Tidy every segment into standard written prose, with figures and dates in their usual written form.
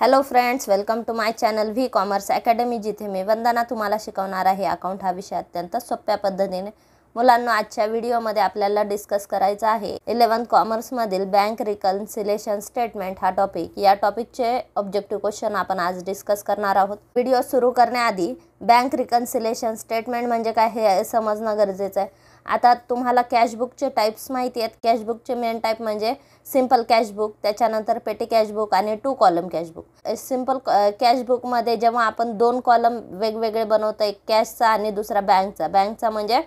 Hello friends, welcome to my channel V commerce academy, जिथे मी वंदना तुम्हाला शिकवणार आहे अकाउंट हा विषय अत्यंत सोप्या पद्धतीने. मुलांना आजच्या व्हिडिओमध्ये आपल्याला डिस्कस करायचा आहे 11th कॉमर्स मधील बँक रिकन्सिलेशन स्टेटमेंट हा टॉपिक. या टॉपिकचे ऑब्जेक्टिव्ह क्वेश्चन आपण आज डिस्कस करणार आहोत. व्हिडिओ सुरू करण्याआधी बँक रिकन्सिलेशन स्टेटमेंट म्हणजे काय हे समजणं गरजेचं आहे. आता तुम्हाला कॅशबुकचे टाइप्स माहिती आहेत. कॅशबुकचे मेन टाइप म्हणजे सिंपल कॅशबुक, त्याच्यानंतर पेटी कॅशबुक आणि 2 कॉलम कॅशबुक. सिंपल कॅशबुकमध्ये जेव्हा आपण 2 कॉलम वेगवेगळे बनवतो, एक कॅशचा आणि दुसरा बँकचा म्हणजे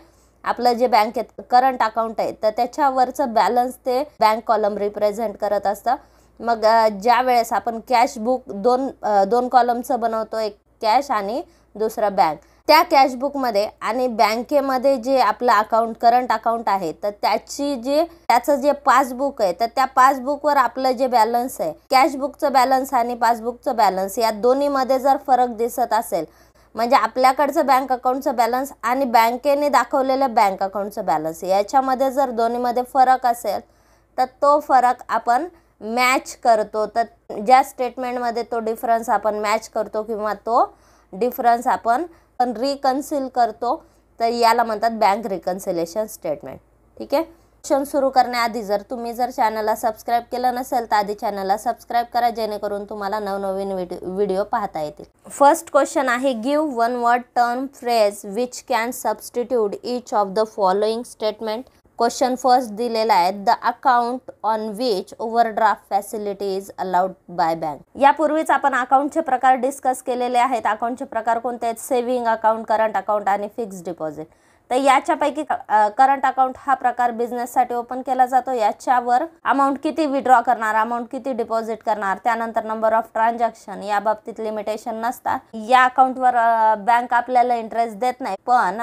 आपलं जे बँकेत करंट अकाउंट आहे तर त्याच्यावरचं बॅलन्स ते बँक कॉलम रिप्रेझेंट करत असतं. मग ज्या वेळेस आपण कॅशबुक दोन कॉलमचं बनवतो, एक कॅश आणि दुसरा बँक, त्या कॅशबुकमध्ये आणि बँकेमध्ये जे आपलं अकाउंट करंट अकाउंट आहे तर त्याचं जे पासबुक आहे तर त्या पासबुकवर आपलं जे बॅलन्स आहे, कॅशबुकचं बॅलन्स आणि पासबुकचं बॅलन्स, या दोन्हीमध्ये जर फरक दिसत असेल, म्हणजे आपल्याकडचं बँक अकाउंटचं बॅलन्स आणि बँकेने दाखवलेलं बँक अकाउंटचं बॅलन्स, याच्यामध्ये जर दोन्हीमध्ये फरक असेल तर तो फरक आपण मॅच करतो. तर ज्या स्टेटमेंटमध्ये तो डिफरन्स आपण मॅच करतो किंवा तो डिफरन्स आपण रिकन्सिल करतो, तर याला म्हणतात बँक रिकन्सिलेशन स्टेटमेंट. ठीक आहे. क्वेश्चन सुरू करण्याआधी जर तुम्ही चॅनलला सबस्क्राईब केलं नसेल तर आधी चॅनलला सबस्क्राईब करा, जेणेकरून तुम्हाला नवनवीन व्हिडिओ पाहता येतील. फर्स्ट क्वेश्चन आहे, give one word term phrase which can substitute each of the following statement. Question first दिलेला आहे, the account on which overdraft facility is allowed by bank. यापूर्वीच आपण अकाउंटचे प्रकार डिस्कस केलेले आहेत. अकाउंटचे प्रकार कोणते आहेत? सेव्हिंग अकाउंट, करंट अकाउंट आणि फिक्स्ड डिपॉझिट. तर याच्यापैकी करंट अकाउंट हा प्रकार बिझनेससाठी ओपन केला जातो. याच्यावर अमाऊंट किती विड्रॉ करणार, अमाऊंट किती डिपॉझिट करणार, त्यानंतर नंबर ऑफ ट्रान्झॅक्शन, या बाबतीत लिमिटेशन नसतात. या अकाउंटवर बँक आपल्याला इंटरेस्ट देत नाही, पण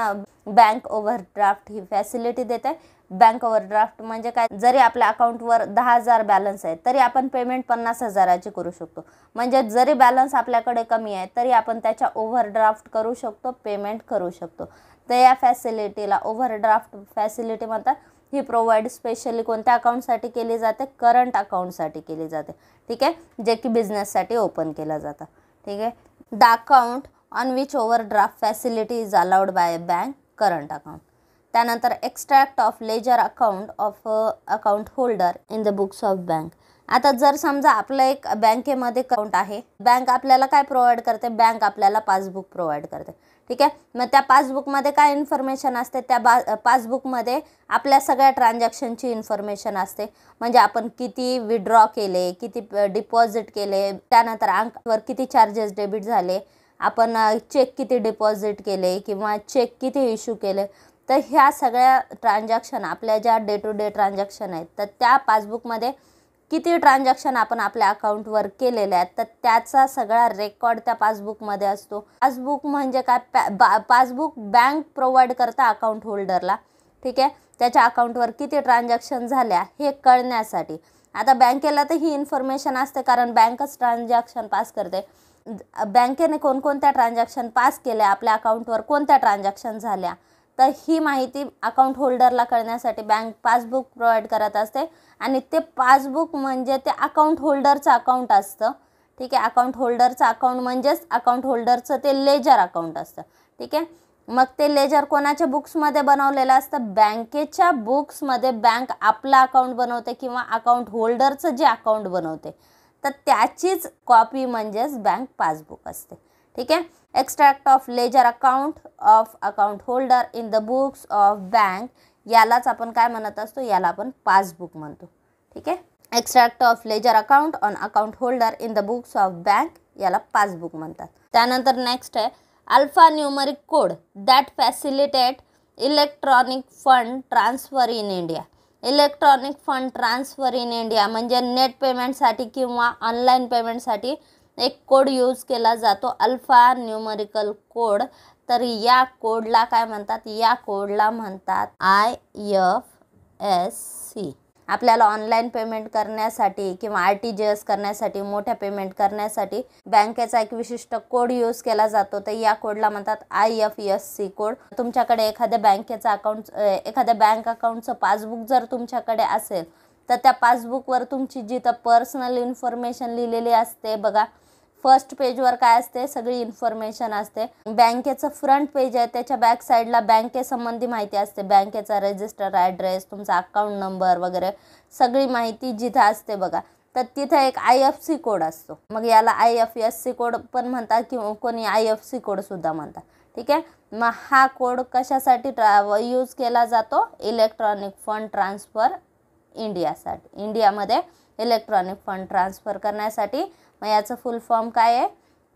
बँक ओव्हरड्राफ्ट ही फॅसिलिटी देते. बँक ओव्हरड्राफ्ट म्हणजे काय? जरी आपल्या अकाउंटवर 10,000 बॅलन्स आहे तरी आपण पेमेंट 50,000ची करू शकतो. म्हणजे जरी बॅलन्स आपल्याकडे कमी आहे तरी आपण त्याच्या ओव्हरड्राफ्ट करू शकतो, पेमेंट करू शकतो. तर या फॅसिलिटीला ओव्हरड्राफ्ट फॅसिलिटी म्हणतात. ही प्रोव्हाइड स्पेशली कोणत्या अकाउंटसाठी केली जाते? करंट अकाउंटसाठी केली जाते. ठीक आहे, जे की बिझनेससाठी ओपन केलं जातं. ठीक आहे. The account on which overdraft facility is allowed by bank, current account. त्यानंतर extract of ledger account of account holder in the books of bank. आता जर समजा आपलं एक बँकेमध्ये अकाउंट आहे, बँक आपल्याला काय प्रोव्हाइड करते? बँक आपल्याला पासबुक प्रोव्हाइड करते. ठीक आहे. मग त्या पासबुकमध्ये काय इन्फॉर्मेशन असते? त्या पासबुकमध्ये आपल्या सगळ्या ट्रान्झॅक्शनची इन्फॉर्मेशन असते. म्हणजे आपण किती विड्रॉ केले, किती डिपॉझिट केले, त्यानंतर अंकावर किती चार्जेस डेबिट झाले, आपण चेक किती डिपॉझिट केले किंवा चेक किती इश्यू केले. तर ह्या सगळ्या ट्रान्झॅक्शन, आपल्या ज्या डे टू डे ट्रान्झॅक्शन आहेत, तर त्या पासबुकमध्ये किती ट्रान्झॅक्शन आपण आपल्या अकाउंटवर केलेले आहेत तर त्याचा सगळा रेकॉर्ड त्या पासबुकमध्ये असतो. पासबुक म्हणजे काय? पासबुक बँक प्रोव्हाइड करता अकाउंट होल्डरला. ठीक आहे. त्याच्या अकाउंटवर किती ट्रान्झॅक्शन झाल्या हे कळण्यासाठी. आता बँकेला तर ही इन्फॉर्मेशन असते, कारण बँकच ट्रान्झॅक्शन पास करते. बँकेने कोणकोणत्या ट्रान्झॅक्शन पास केल्या, आपल्या अकाउंटवर कोणत्या ट्रान्झॅक्शन झाल्या, तर ही माहिती अकाउंट होल्डरला कळण्यासाठी बँक पासबुक प्रोव्हाइड करत असते. आणि ते पासबुक म्हणजे ते अकाउंट होल्डरचं अकाउंट असतं. ठीक आहे. अकाउंट होल्डरचं अकाउंट म्हणजेच अकाउंट होल्डरचं ते लेजर अकाउंट असतं. ठीक आहे. मग ते लेजर कोणाच्या बुक्समध्ये बनवलेलं असतं? बँकेच्या बुक्समध्ये बँक आपलं अकाउंट बनवते किंवा अकाउंट होल्डरचं जे अकाउंट बनवते तर त्याचीच कॉपी म्हणजेच बँक पासबुक असते. ठीक आहे. Extract of ledger account of account holder in the books of bank, यालाच आपण काय म्हणत असतो? याला आपण पासबुक म्हणतो. ठीक आहे. Extract of ledger account on account holder in the books of bank, याला पासबुक म्हणतात. त्यानंतर नेक्स्ट आहे, alpha numeric code that facilitate electronic fund transfer in India. Electronic fund transfer in India म्हणजे नेट पेमेंटसाठी किंवा ऑनलाईन पेमेंटसाठी एक code use केला जातो, अल्फा न्यूमरिकल कोड. तर या कोडला काय म्हणतात? या कोडला म्हणतात IFSC. आपल्याला ऑनलाईन पेमेंट करण्यासाठी किंवा RTGS करण्यासाठी, मोठ्या पेमेंट करण्यासाठी बँकेचा एक विशिष्ट कोड यूज केला जातो. तर या कोडला म्हणतात IFSC कोड. तुमच्याकडे एखाद्या बँक अकाउंटचं पासबुक जर तुमच्याकडे असेल तर त्या पासबुकवर तुमची जिथं पर्सनल इन्फॉर्मेशन लिहिलेली असते बघा, फर्स्ट पेजवर काय असते, सगळी इन्फॉर्मेशन असते. बँकेचं फ्रंट पेज आहे, त्याच्या बॅक साईडला बँकेसंबंधी माहिती असते, बँकेचा रजिस्टर ॲड्रेस, तुमचा अकाउंट नंबर वगैरे सगळी माहिती जिथं असते बघा. तर तिथं एक IFSC कोड असतो. मग याला IFSC कोड पण म्हणतात किंवा कोणी IFSC कोडसुद्धा म्हणतात. ठीक आहे. मग हा कोड कशासाठी यूज केला जातो, इलेक्ट्रॉनिक फंड ट्रान्सफर इंडियासाठी, इंडियामध्ये इलेक्ट्रॉनिक फंड ट्रान्सफर करण्यासाठी. मग याचं फुल फॉर्म काय आहे,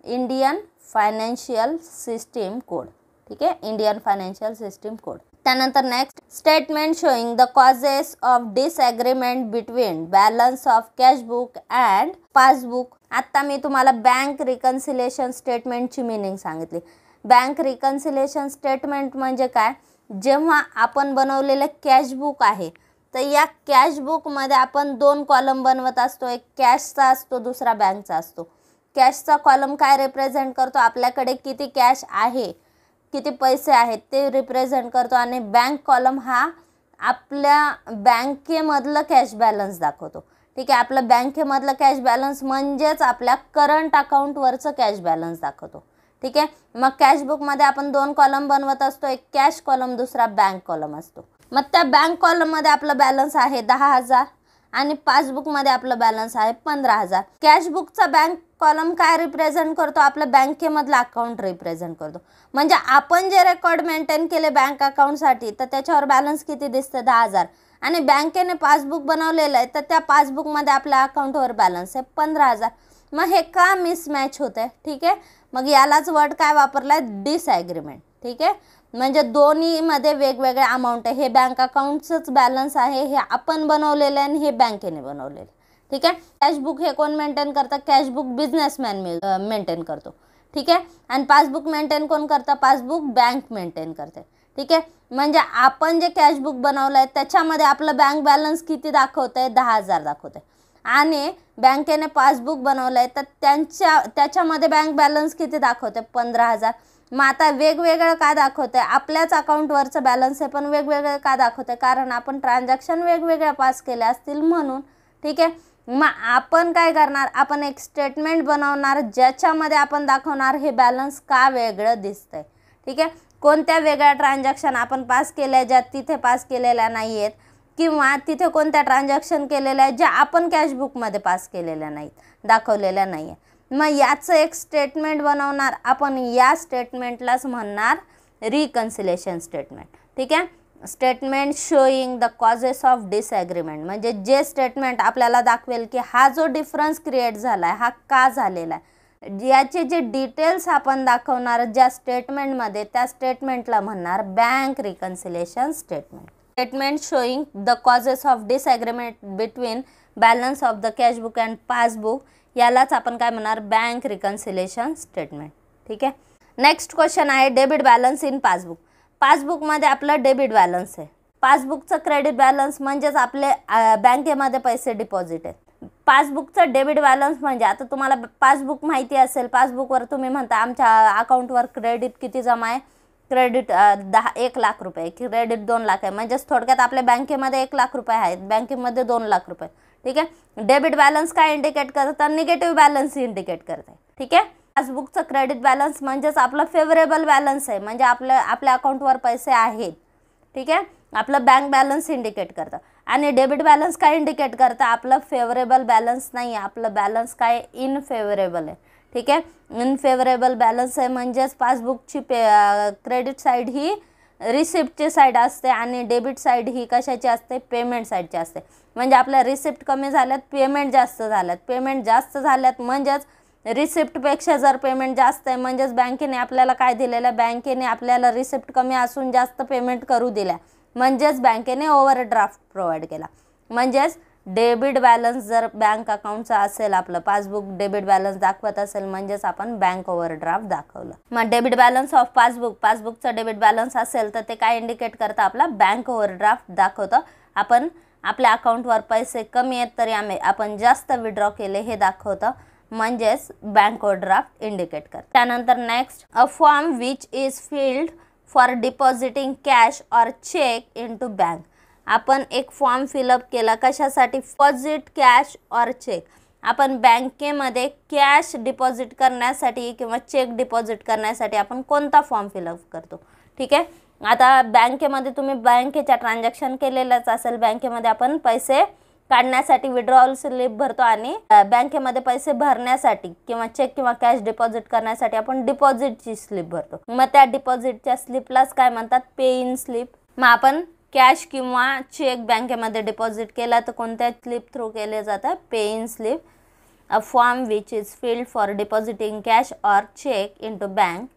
इंडियन फायनान्शियल सिस्टीम कोड. ठीक आहे, इंडियन फायनान्शियल सिस्टीम कोड. त्यानंतर next, statement showing the causes of disagreement between balance of cashbook and passbook. आता मी तुम्हाला बँक रिकन्सिलेशन स्टेटमेंटची मिनिंग सांगितली. बँक रिकन्सिलेशन स्टेटमेंट म्हणजे काय, जेव्हा आपण बनवलेलं कॅशबुक आहे तर या कॅशबुकमध्ये आपण 2 कॉलम बनवत असतो, एक कॅशचा असतो, दुसरा बँकचा असतो. कॅशचा कॉलम काय रिप्रेझेंट करतो, आपल्याकडे किती कॅश आहे, किती पैसे आहेत ते रिप्रेझेंट करतो. आणि बँक कॉलम हा आपल्या बँकेमधलं कॅश बॅलन्स दाखवतो. ठीक आहे, आपलं बँकेमधलं कॅश बॅलन्स म्हणजेच आपल्या करंट अकाउंटवरचं कॅश बॅलन्स दाखवतो. ठीक आहे. मग कॅशबुकमध्ये आपण 2 कॉलम बनवत असतो, एक कॅश कॉलम, दुसरा बँक कॉलम असतो. मग त्या बँक कॉलममध्ये आपलं बॅलन्स आहे 10,000 आणि पासबुकमध्ये आपलं बॅलन्स आहे 15,000. कॅशबुकचा बँक कॉलम काय रिप्रेझेंट करतो, आपलं बँकेमधलं अकाउंट रिप्रेझेंट करतो. म्हणजे आपण जे रेकॉर्ड मेंटेन केले बँक अकाउंटसाठी तर त्याच्यावर बॅलन्स किती दिसतं, 10,000. आणि बँकेने पासबुक बनवलेलं आहे तर त्या पासबुकमध्ये आपल्या अकाउंटवर बॅलन्स आहे 15,000. मग हे का मिसमॅच होते. ठीक आहे. मग यालाच वर्ड काय वापरला आहे, डिसॲग्रीमेंट. ठीक आहे, म्हणजे दोन्हीमध्ये वेगवेगळे अमाऊंट आहे. हे बँक अकाउंटचंच बॅलन्स आहे, हे आपण बनवलेलं आहे आणि हे बँकेने बनवलेलं. ठीक आहे. कॅशबुक हे कोण मेंटेन करतं, कॅशबुक बिझनेसमॅन मेंटेन करतो. ठीक आहे. आणि पासबुक मेंटेन कोण करतं, पासबुक बँक मेंटेन करते. ठीक आहे. म्हणजे आपण जे कॅशबुक बनवलं आहे त्याच्यामध्ये आपलं बँक बॅलन्स किती दाखवतं आहे, 10,000 दाखवतं आहे. आणि बँकेने पासबुक बनवलं आहे तर त्याच्यामध्ये बँक बॅलन्स किती दाखवते, 15,000. मग आता वेगवेगळं का दाखवतं आहे, आपल्याच अकाउंटवरचं बॅलन्स आहे पण वेगवेगळं का दाखवतं आहे, कारण आपण ट्रान्झॅक्शन वेगवेगळ्या पास केल्या असतील म्हणून. ठीक आहे. मग आपण काय करणार, आपण एक स्टेटमेंट बनवणार ज्याच्यामध्ये आपण दाखवणार हे बॅलन्स का वेगळं दिसतंय. ठीक आहे. कोणत्या वेगळ्या ट्रान्झॅक्शन आपण पास केल्या ज्या तिथे पास केलेल्या नाही आहेत, किंवा तिथे कोणत्या ट्रान्झॅक्शन केलेल्या आहेत ज्या आपण कॅशबुकमध्ये पास केलेल्या नाहीत, दाखवलेल्या नाही आहे. मग याचं एक स्टेटमेंट बनवणार आपण, या स्टेटमेंटलाच म्हणणार रिकन्सिलेशन स्टेटमेंट. ठीक आहे. Statement showing the causes of disagreement म्हणजे जे स्टेटमेंट आपल्याला दाखवेल की हा जो डिफरन्स क्रिएट झाला आहे हा का झालेला आहे, याचे जे डिटेल्स आपण दाखवणार ज्या स्टेटमेंटमध्ये त्या स्टेटमेंटला म्हणणार bank reconciliation statement. Statement showing the causes of disagreement between balance of the cashbook and passbook यालाच आपण काय म्हणणार, बँक रिकन्सिलेशन स्टेटमेंट. ठीक आहे. नेक्स्ट क्वेश्चन आहे डेबिट बॅलन्स इन पासबुक. पासबुकमध्ये आपलं डेबिट बॅलन्स आहे, पासबुकचं क्रेडिट बॅलन्स म्हणजेच आपले बँकेमध्ये पैसे डिपॉझिट आहेत. पासबुकचं डेबिट बॅलन्स म्हणजे आता तुम्हाला पासबुक माहिती असेल, पासबुकवर तुम्ही म्हणता आमच्या अकाउंटवर क्रेडिट किती जमा आहे, क्रेडिट 1 लाख रुपये, क्रेडिट 2 लाख आहे. म्हणजेच थोडक्यात आपल्या बँकेमध्ये 1 लाख रुपये आहेत, बँकेमध्ये 2 लाख रुपये. ठीक आहे. डेबिट बॅलन्स काय इंडिकेट करतं, निगेटिव्ह बॅलन्स इंडिकेट करते. ठीक आहे. पासबुकचं क्रेडिट बॅलन्स म्हणजेच आपलं फेवरेबल बॅलन्स आहे, म्हणजे आपल्या अकाउंटवर पैसे आहेत. ठीक आहे. आपलं बँक बॅलन्स इंडिकेट करतं. आणि डेबिट बॅलन्स काय इंडिकेट करतं, आपलं फेवरेबल बॅलन्स नाही आहे, आपलं बॅलन्स काय इनफेवरेबल आहे. ठीक आहे. इनफेवरेबल बॅलन्स आहे म्हणजेच पासबुकची क्रेडिट साईड ही रिसिप्टची साईड असते आणि डेबिट साईड ही कशाची असते, पेमेंट साईडची असते. म्हणजे आपल्या रिसिप्ट कमी झाल्यात, पेमेंट जास्त झाल्यात, पेमेंट जास्त झाल्यात म्हणजेच रिसिप्टपेक्षा जर पेमेंट जास्त आहे म्हणजेच बँकेने आपल्याला काय दिलेलं आहे, बँकेने आपल्याला रिसिप्ट कमी असून जास्त पेमेंट करू दिल्या म्हणजेच बँकेने ओव्हरड्राफ्ट प्रोव्हाइड केला. म्हणजेच डेबिट बॅलन्स जर बँक अकाउंटचा असेल, आपलं पासबुक डेबिट बॅलन्स दाखवत असेल म्हणजेच आपण बँक ओव्हरड्राफ्ट दाखवलं. मग डेबिट बॅलन्स ऑफ पासबुकचं डेबिट बॅलन्स असेल तर ते काय इंडिकेट करतं, आपला बँक ओव्हरड्राफ्ट दाखवतं. आपण आपल्या अकाउंटवर पैसे कमी आहेत तरी आपण जास्त विड्रॉ केले हे दाखवतं, म्हणजेच बँक ओव्हरड्राफ्ट इंडिकेट करतं. त्यानंतर next, a form which is filled for depositing cash or cheque into bank. आपण एक फॉर्म फिलअप केला कशासाठी, डिपॉझिट कॅश ऑर चेक. आपण बँकेमध्ये कॅश डिपॉझिट करण्यासाठी किंवा चेक डिपॉझिट करण्यासाठी आपण कोणता फॉर्म फिलअप करतो. ठीक आहे. आता बँकेमध्ये तुम्ही बँकेचा ट्रान्झॅक्शन केलेलाच असेल, बँकेमध्ये आपण पैसे काढण्यासाठी विड्रॉवल स्लिप भरतो आणि बँकेमध्ये पैसे भरण्यासाठी किंवा चेक किंवा कॅश डिपॉझिट करण्यासाठी आपण डिपॉझिटची स्लिप भरतो. मग त्या डिपॉझिटच्या स्लिपलाच काय म्हणतात, पे इन स्लिप. मग आपण कॅश किंवा चेक बँकेमध्ये डिपॉझिट केला तर कोणत्या स्लिप थ्रू केले जातं, pay in slip. A form which is filled for depositing cash or cheque into bank.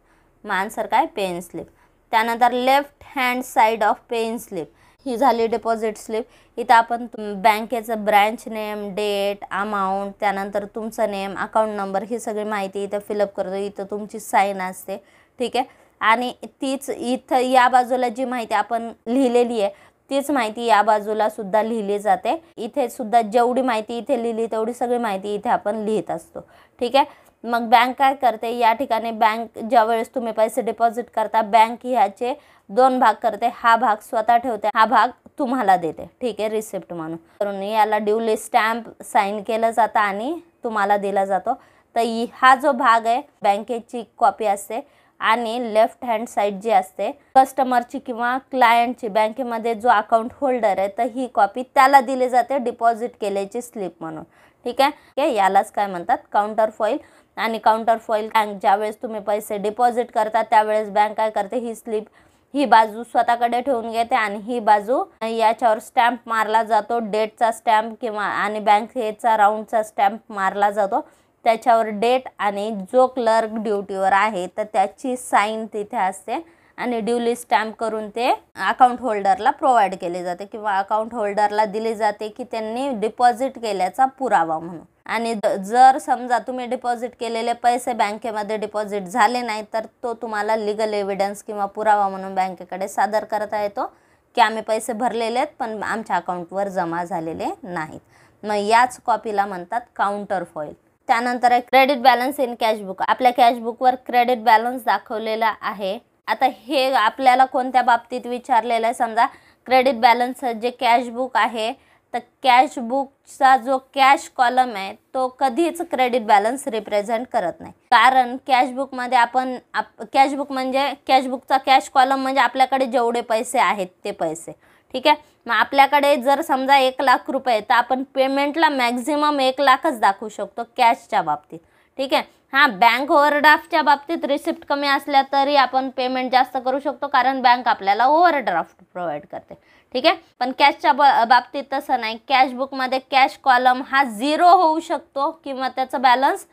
मग आन्सर काय, पे इन स्लिप. त्यानंतर left hand side of pay in slip ही झाली डिपॉझिट स्लिप. इथं आपण बँकेचं ब्रँच नेम, डेट, अमाऊंट, त्यानंतर तुमचं नेम, अकाउंट नंबर ही सगळी माहिती इथं फिलअप करतो. इथं तुमची साईन असते. ठीक आहे. आणि तीच इथं या बाजूला जी माहिती आपण लिहिलेली आहे तीच माहिती या बाजूला सुद्धा लिहिली जाते. इथे सुद्धा जेवढी माहिती इथे लिहिली तेवढी सगळी माहिती इथे आपण लिहित असतो. ठीक आहे. मग बँक काय करते, या ठिकाणी बँक ज्यावेळेस तुम्ही पैसे डिपॉझिट करता बँक ह्याचे 2 भाग करते. हा भाग स्वतः ठेवते, हा भाग तुम्हाला देते. ठीक आहे, रिसिप्ट म्हणून. याला ड्यूली स्टॅम्प साइन केलं जातं आणि तुम्हाला दिला जातो. तर हा जो भाग आहे बँकेची कॉपी असते आणि लेफ्ट हँड साइड जी असते कस्टमरची किंवा क्लायंटची, बँकेमध्ये जो अकाउंट होल्डर आहे तर ही कॉपी त्याला दिली जाते डिपॉझिट केल्याची स्लिप म्हणून. ठीक आहे. यालाच काय म्हणतात, काउंटर फॉईल. आणि काउंटर फॉईल बँक ज्यावेळेस तुम्ही पैसे डिपॉझिट करता त्यावेळेस बँक काय करते, ही स्लिप ही बाजू स्वतःकडे ठेवून घेते आणि ही बाजू याच्यावर स्टॅम्प मारला जातो, डेटचा स्टॅम्प किंवा आणि बँकेचा राऊंडचा स्टॅम्प मारला जातो. त्याच्यावर डेट आणि जो क्लर्क ड्युटीवर आहे तर त्याची साईन तिथे असते आणि ड्यूली स्टॅम्प करून ते अकाउंट होल्डरला प्रोव्हाइड केले जाते किंवा अकाउंट होल्डरला दिले जाते की त्यांनी डिपॉझिट केल्याचा पुरावा म्हणून. आणि जर समजा तुम्ही डिपॉझिट केलेले पैसे बँकेमध्ये डिपॉझिट झाले नाही तर तो तुम्हाला लीगल एव्हिडन्स किंवा पुरावा म्हणून बँकेकडे सादर करता येतो की आम्ही पैसे भरलेले आहेत पण आमच्या अकाउंटवर जमा झालेले नाहीत. मग याच कॉपीला म्हणतात काउंटर फॉईल. त्यानंतर आहे क्रेडिट बॅलन्स इन कॅशबुक. आपल्या कॅशबुकवर क्रेडिट बॅलन्स दाखवलेला आहे. आता हे आपल्याला कोणत्या बाबतीत विचारलेलं आहे, समजा क्रेडिट बॅलन्स जे कॅशबुक आहे तर कॅशबुकचा जो कॅश कॉलम आहे तो कधीच क्रेडिट बॅलन्स रिप्रेझेंट करत नाही. कारण कॅशबुकमध्ये आपण कॅशबुकचा कॅश कॉलम म्हणजे आपल्याकडे जेवढे पैसे आहेत ते पैसे. ठीक आहे. मग आपल्याकडे जर समजा 1 लाख रुपये तर आपण पेमेंटला मॅक्झिमम 1 लाखच दाखवू शकतो कॅशच्या बाबतीत. ठीक आहे. हां, बँक ओव्हरड्राफ्टच्या बाबतीत रिसिप्ट कमी असल्या तरी आपण पेमेंट जास्त करू शकतो कारण बँक आपल्याला ओव्हरड्राफ्ट प्रोव्हाइड करते. ठीक आहे. पण कॅशच्या बाबतीत तसं नाही. कॅशबुकमध्ये कॅश कॉलम हा 0 होऊ शकतो किंवा त्याचं बॅलन्स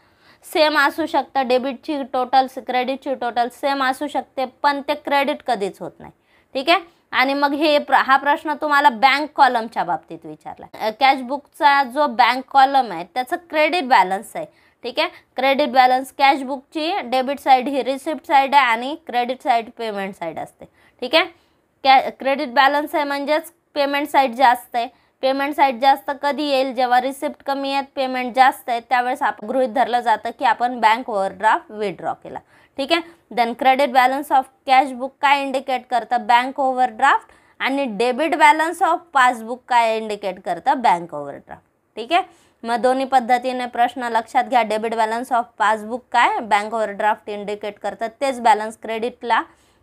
सेम असू शकतं. डेबिटची टोटल क्रेडिटची टोटल सेम असू शकते पण ते क्रेडिट कधीच होत नाही. ठीक आहे. आणि मग हा प्रश्न तुम्हाला बँक कॉलमच्या बाबतीत विचारला. कॅशबुकचा जो बँक कॉलम आहे त्याचं क्रेडिट बॅलन्स आहे. ठीक आहे. क्रेडिट बॅलन्स कॅशबुकची डेबिट साईड ही रिसिप्ट साईड आहे आणि क्रेडिट साईड पेमेंट साईड असते. ठीक आहे. क्रेडिट बॅलन्स आहे म्हणजेच पेमेंट साईड जास्त आहे. पेमेंट साईड जास्त कधी येईल, जेव्हा रिसिप्ट कमी आहेत पेमेंट जास्त आहे त्यावेळेस आपण गृहीत धरलं जातं की आपण बँक ओव्हरड्राफ्ट विथड्रॉ केला. ठीक आहे. Then credit balance of cashbook काय इंडिकेट करतं, बँक ओव्हरड्राफ्ट. आणि डेबिट बॅलन्स ऑफ पासबुक काय इंडिकेट करतं, बँक ओव्हरड्राफ्ट. ठीक आहे. मग दोन्ही पद्धतीने प्रश्न लक्षात घ्या. डेबिट बॅलन्स ऑफ पासबुक काय, बँक ओव्हरड्राफ्ट इंडिकेट करतं. तेच बॅलन्स क्रेडिटला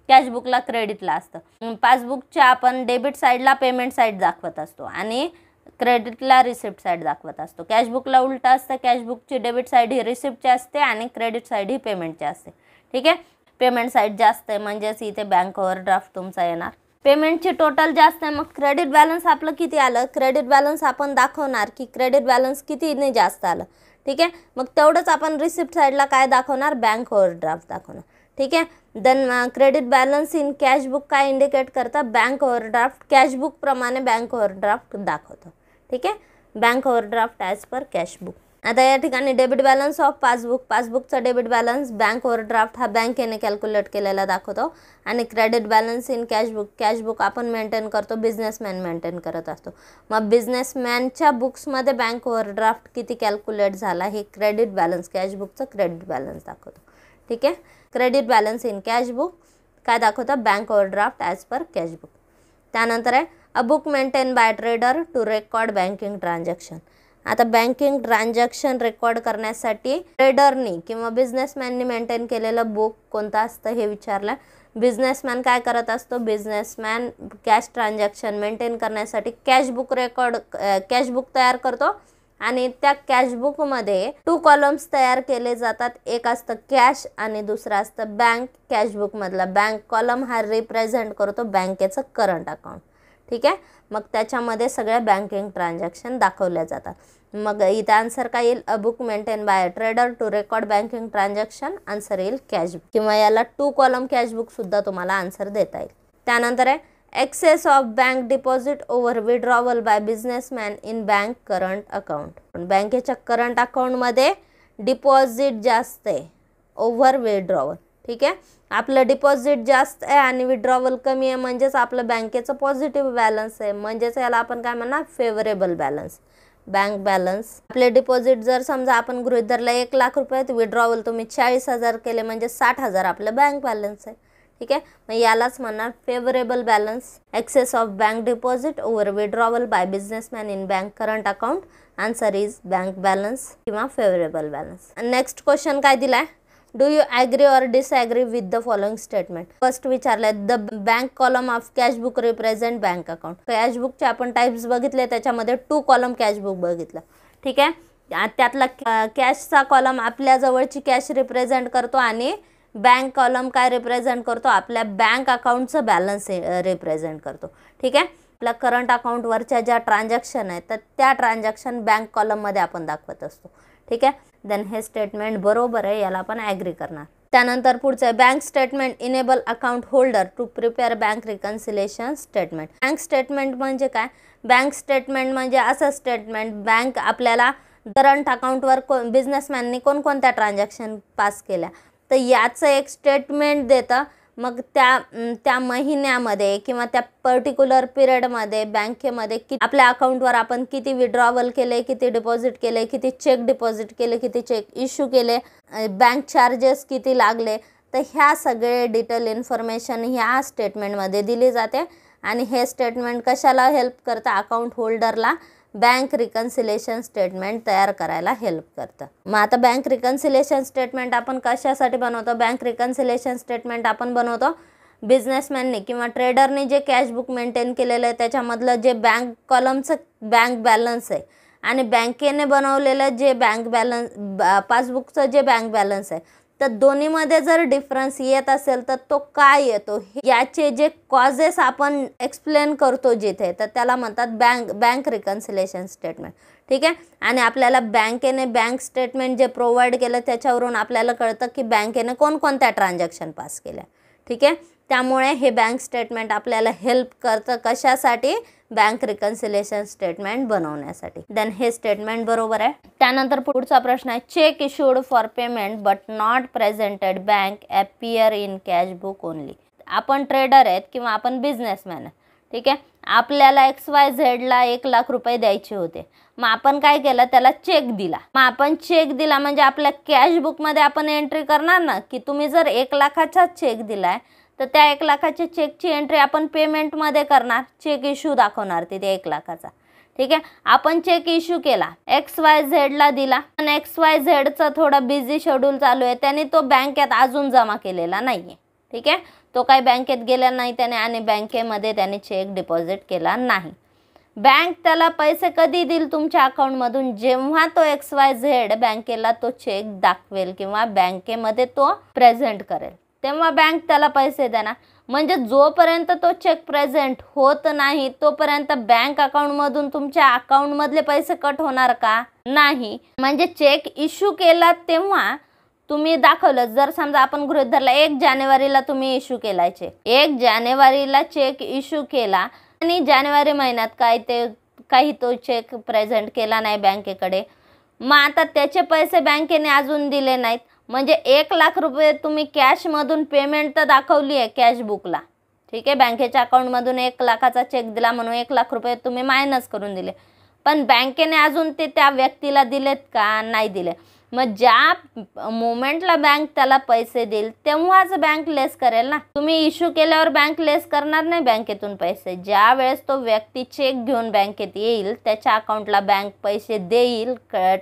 कॅशबुकला क्रेडिटला असतं. पासबुकच्या आपण डेबिट साईडला पेमेंट साईड दाखवत असतो आणि क्रेडिटला रिसिप्ट साईड दाखवत असतो. कॅशबुकला उलट असतं. कॅशबुकची डेबिट साईड ही रिसिप्टची असते आणि क्रेडिट साईड ही पेमेंटची असते. ठीक आहे. पेमेंट साईड जास्त आहे म्हणजेच इथे बँक ओव्हरड्राफ्ट तुमचा येणार. पेमेंटची टोटल जास्त आहे मग क्रेडिट बॅलन्स आपलं किती आलं, क्रेडिट बॅलन्स आपण दाखवणार की क्रेडिट बॅलन्स कितीने जास्त आलं. ठीक आहे. मग तेवढंच आपण रिसिप्ट साईडला काय दाखवणार, बँक ओव्हरड्राफ्ट दाखवणार. ठीक आहे. Then credit balance in cashbook काय इंडिकेट करतं, बँक ओव्हरड्राफ्ट. कॅशबुक प्रमाणे बँक ओव्हरड्राफ्ट दाखवतं. ठीक आहे. Bank overdraft as per cashbook. आता या ठिकाणी डेबिट बॅलन्स ऑफ पासबुक. पासबुकचा डेबिट बॅलन्स बँक ओव्हरड्राफ्ट हा बँकेने कॅल्क्युलेट केलेला दाखवतो. आणि credit balance in cashbook. Cashbook आपण मेंटेन करतो, बिझनेसमॅन मेंटेन करत असतो. मग बिझनेसमॅनच्या बुक्समध्ये बँक ओव्हरड्राफ्ट किती कॅल्क्युलेट झाला हे क्रेडिट बॅलन्स कॅशबुकचं क्रेडिट बॅलन्स दाखवतो. ठीक आहे. क्रेडिट बॅलन्स इन कॅशबुक काय दाखवतं, bank overdraft as per cashbook. त्यानंतर आहे a book maintain by trader to record banking transaction. आता बँकिंग ट्रान्झॅक्शन रेकॉर्ड करण्यासाठी ट्रेडरनी किंवा बिझनेसमॅननी मेंटेन केलेलं बुक कोणतं असतं हे विचारलं. बिझनेसमॅन काय करत असतो, बिझनेसमॅन कॅश ट्रान्झॅक्शन मेंटेन करण्यासाठी कॅश बुक तयार करतो आणि त्या कॅश बुकमध्ये 2 कॉलम्स तयार केले जातात. एक असतं कॅश आणि दुसरं असतं बँक. कॅश बुकमधला बँक कॉलम हा रिप्रेझेंट करतो बँकेचं करंट अकाउंट. ठीक आहे, मग त्याच्यामध्ये सगळ्या बँकिंग ट्रान्झॅक्शन दाखवल्या जातात. मग इथे आन्सर काय येईल, a book maintain by a trader to record banking transaction. Answer येईल कॅश बुक, किंवा याला 2 कॉलम कॅश बुक सुद्धा तुम्हाला आन्सर देता येईल. त्यानंतर आहे excess of bank deposit over withdrawal by businessman in bank current account. पण बँकेच्या करंट अकाउंटमध्ये डिपॉझिट जास्त आहे ओव्हर विड्रॉवल. ठीक आहे, आपलं डिपॉझिट जास्त आहे आणि विड्रॉवल कमी आहे, म्हणजेच आपलं बँकेचं पॉझिटिव्ह बॅलन्स आहे, म्हणजेच याला आपण काय म्हणणार, फेवरेबल बॅलन्स. बँक बॅलन्स आपले डिपॉझिट जर समजा आपण गृहीत धरलं 1 लाख रुपये, विड्रॉवल तुम्ही 40,000 केले म्हणजे 60,000 आपलं बँक बॅलन्स आहे. ठीक आहे, मग यालाच म्हणणार favourable balance. Excess of bank deposit over withdrawal by businessman in bank current account. Answer is bank balance किंवा फेवरेबल बॅलन्स. नेक्स्ट क्वेश्चन काय दिलाय, do you agree or disagree with the following statement. First विचारलंय the bank column of cash book represent bank account. Cash बुकचे आपण types बघितले, त्याच्यामध्ये 2 column cash book बघितलं. ठीक आहे, त्यातला कॅशचा कॉलम आपल्या जवळची कॅश रिप्रेझेंट करतो आणि बँक कॉलम काय रिप्रेझेंट करतो, आपल्या बँक अकाउंटचं बॅलन्स रिप्रेझेंट करतो. ठीक आहे, आपल्या करंट अकाउंटवरच्या ज्या ट्रान्झॅक्शन आहेत तर त्या ट्रान्झॅक्शन बँक कॉलममध्ये आपण दाखवत असतो. ठीक आहे, देन हे स्टेटमेंट बरोबर आहे, याला आपण ॲग्री करणार. त्यानंतर पुढचं bank statement enable account holder to prepare bank reconciliation statement. Bank statement म्हणजे काय, बँक स्टेटमेंट म्हणजे असं स्टेटमेंट, बँक आपल्याला करंट अकाउंटवर बिझनेसमॅननी कोणकोणत्या ट्रान्झॅक्शन पास केल्या तर याचं एक स्टेटमेंट देतं. मग त्या महिन्यामध्ये किंवा त्या पर्टिक्युलर पिरियडमध्ये बँकेमध्ये आपल्या अकाउंटवर आपण किती विड्रॉवल केले, किती डिपॉझिट केले, किती चेक डिपॉझिट केले, किती चेक इश्यू केले, बँक चार्जेस किती लागले, तर ह्या सगळे डिटेल इन्फॉर्मेशन ह्या स्टेटमेंटमध्ये दिली जाते. आणि हे स्टेटमेंट कशाला हेल्प करतं, अकाउंट होल्डरला बँक रिकन्सिलेशन स्टेटमेंट तयार करायला हेल्प करतं. मग आता बँक रिकन्सिलेशन स्टेटमेंट आपण कशासाठी बनवतो, बँक रिकन्सिलेशन स्टेटमेंट आपण बनवतो बिझनेसमॅननी किंवा ट्रेडरनी जे कॅश बुक मेंटेन केलेलं आहे त्याच्यामधलं जे बँक कॉलमचं बँक बॅलन्स आहे आणि बँकेने बनवलेलं जे बँक बॅलन्स पासबुकचं जे बँक बॅलन्स आहे, तर दोन्हीमध्ये जर डिफरन्स येत असेल तर तो काय येतो याचे जे कॉजेस आपण एक्सप्लेन करतो जिथे, तर त्याला म्हणतात बँक रिकन्सिलेशन स्टेटमेंट. ठीक आहे, आणि आपल्याला बँकेने बँक स्टेटमेंट जे प्रोव्हाइड केलं त्याच्यावरून आपल्याला कळतं की बँकेने कोणकोणत्या ट्रान्झॅक्शन पास केल्या. ठीक आहे, त्यामुळे हे बँक स्टेटमेंट आपल्याला हेल्प करतं कशासाठी, बँक रिकन्सिलेशन स्टेटमेंट बनवण्यासाठी. देन हे स्टेटमेंट बरोबर आहे. त्यानंतर पुढचा प्रश्न आहे cheque issued for payment but not presented bank appear in cash book only. आपण ट्रेडर आहेत किंवा आपण बिझनेसमॅन आहे. ठीक आहे, आपल्याला XYZला 1 लाख रुपये द्यायचे होते. मग आपण काय केलं, त्याला चेक दिला. मग आपण चेक दिला म्हणजे आपल्या कॅश बुकमध्ये आपण एंट्री करणार ना की तुम्ही जर 1 लाखाचा चेक दिलाय तर त्या 1 लाखाच्या चेकची एंट्री आपण पेमेंटमध्ये करणार, चेक इश्यू दाखवणार तिथे 1 लाखाचा. ठीक आहे, आपण चेक इश्यू केला, XYZला दिला, पण XYZचं थोडा बिझी शेड्यूल चालू आहे, त्याने तो बँकेत अजून जमा केलेला नाहीये. ठीक आहे, तो काही बँकेत गेला नाही त्याने आणि बँकेमध्ये त्याने चेक डिपॉझिट केला नाही. बँक त्याला पैसे कधी देईल तुमच्या अकाउंटमधून, जेव्हा तो XYZ बँकेला तो चेक दाखवेल किंवा बँकेमध्ये तो प्रेझेंट करेल तेव्हा बँक त्याला पैसे देणार. म्हणजे जोपर्यंत तो चेक प्रेझेंट होत नाही तोपर्यंत बँक अकाउंटमधून तुमच्या अकाउंटमधले पैसे कट होणार का, नाही. म्हणजे चेक इश्यू केला तेव्हा तुम्ही दाखवलं, जर समजा आपण गृहीत धरला 1 जानेवारीला तुम्ही इश्यू केलाय चेक, 1 जानेवारीला चेक इश्यू केला आणि जानेवारी महिन्यात काही तो चेक प्रेझेंट केला नाही बँकेकडे, मग आता त्याचे पैसे बँकेने अजून दिले नाहीत. म्हणजे 1 लाख रुपये तुम्ही कॅशमधून पेमेंट तर दाखवली आहे कॅश बुकला. ठीक आहे, बँकेच्या अकाउंटमधून 1 लाखाचा चेक दिला म्हणून 1 लाख रुपये तुम्ही मायनस करून दिले, पण बँकेने अजून ते त्या व्यक्तीला दिलेत का, नाही दिले. मग ज्या मोमेंटला बँक त्याला पैसे देईल तेव्हाच बँक लेस करेल ना. तुम्ही इश्यू केल्यावर बँक लेस करणार नाही बँकेतून पैसे. ज्या वेळेस तो व्यक्ती चेक घेऊन बँकेत येईल, त्याच्या अकाउंटला बँक पैसे देईल,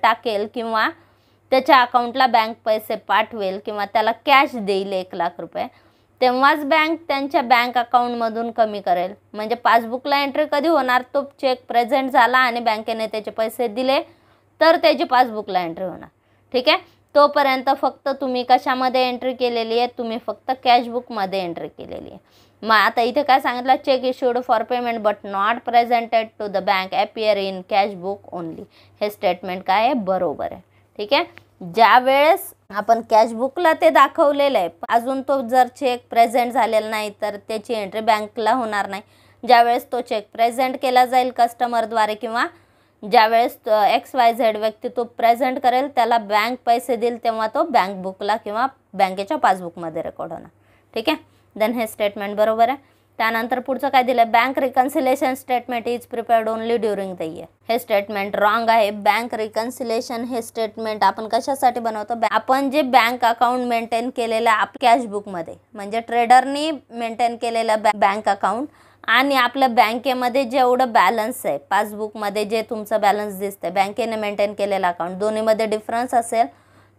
टाकेल, किंवा त्याच्या अकाउंटला बँक पैसे पाठवेल किंवा त्याला कॅश देईल 1 लाख रुपये, तेव्हाच बँक त्यांच्या बँक अकाउंटमधून कमी करेल. म्हणजे पासबुकला एंट्री कधी होणार? तो चेक प्रेझेंट झाला आणि बँकेने त्याचे पैसे दिले तर त्याची पासबुकला एंट्री होणार. ठीक आहे. तोपर्यंत फक्त तुम्ही कशामध्ये एंट्री केलेली आहे? तुम्ही फक्त कॅशबुकमध्ये एंट्री केलेली आहे. मग आता इथे काय सांगितलं? Cheque issued for payment but not presented to the bank appear in cashbook only. हे स्टेटमेंट काय आहे? बरोबर आहे. ठीक आहे. ज्या वेळेस आपण कॅशबुकला ते दाखवलेलं आहे, अजून तो जर चेक प्रेझेंट झालेला नाही तर त्याची एंट्री बँकला होणार नाही. ज्यावेळेस तो चेक प्रेझेंट केला जाईल कस्टमरद्वारे किंवा ज्यावेळेस XYZ व्यक्ती तो प्रेझेंट करेल, त्याला बँक पैसे देईल, तेव्हा तो बँक बुकला किंवा बँकेच्या पासबुकमध्ये रेकॉर्ड होणार. ठीक आहे. देन हे स्टेटमेंट बरोबर आहे. त्यानंतर पुढचं काय दिलं? Bank reconciliation statement is prepared only during the year. हे स्टेटमेंट रॉंग आहे. बँक रिकन्सिलेशन हे स्टेटमेंट आपण कशासाठी बनवतो? आपण जे बँक अकाउंट मेंटेन केलेलं कॅशबुकमध्ये, म्हणजे ट्रेडरनी मेंटेन केलेलं बँक अकाउंट आणि आपल्या बँकेमध्ये जेवढं बॅलन्स आहे, पासबुकमध्ये जे तुमचं बॅलन्स दिसतंय, बँकेने मेंटेन केलेलं अकाउंट, दोन्हीमध्ये डिफरन्स असेल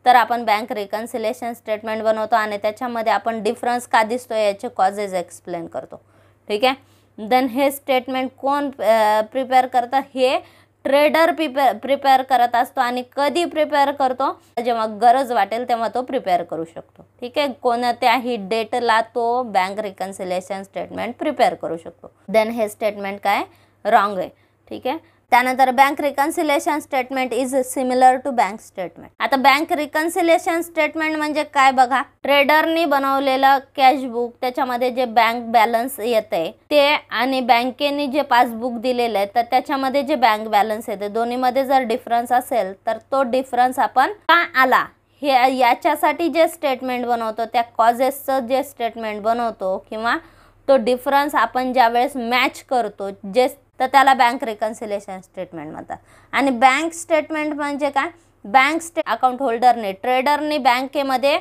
तर आपण बँक रिकन्सिलेशन स्टेटमेंट बनवतो आणि त्याच्यामध्ये आपण डिफरन्स का दिसतो याचे कॉजेस एक्सप्लेन करतो. ठीक आहे. देन हे स्टेटमेंट कोण प्रिपेअर करतं? हे ट्रेडर प्रिपेअर करत असतो. आणि कधी प्रिपेअर करतो? जेव्हा गरज वाटेल तेव्हा तो प्रिपेअर करू शकतो. ठीक आहे. कोणत्याही डेटला तो बँक रिकन्सिलेशन स्टेटमेंट प्रिपेअर करू शकतो. देन हे स्टेटमेंट काय? रॉंग आहे. ठीक आहे. त्यानंतर bank reconciliation statement is similar to bank statement. आता बँक रिकन्सिलेशन स्टेटमेंट म्हणजे काय बघा? ट्रेडरनी बनवलेलं कॅशबुक, त्याच्यामध्ये जे बँक बॅलन्स येते ते आणि बँकेने जे पासबुक दिलेलं आहे तर त्याच्यामध्ये जे बँक बॅलन्स येते, दोन्हीमध्ये जर डिफरन्स असेल तर तो डिफरन्स आपण का आला हे याच्यासाठी जे स्टेटमेंट बनवतो, त्या कॉजेसचं जे स्टेटमेंट बनवतो किंवा तो डिफरन्स आपण ज्यावेळेस मॅच करतो जे, तर त्याला बँक रिकन्सिलेशन स्टेटमेंट म्हणतात. आणि बँक स्टेटमेंट म्हणजे काय? बँक अकाउंट होल्डरने, ट्रेडरने बँकेमध्ये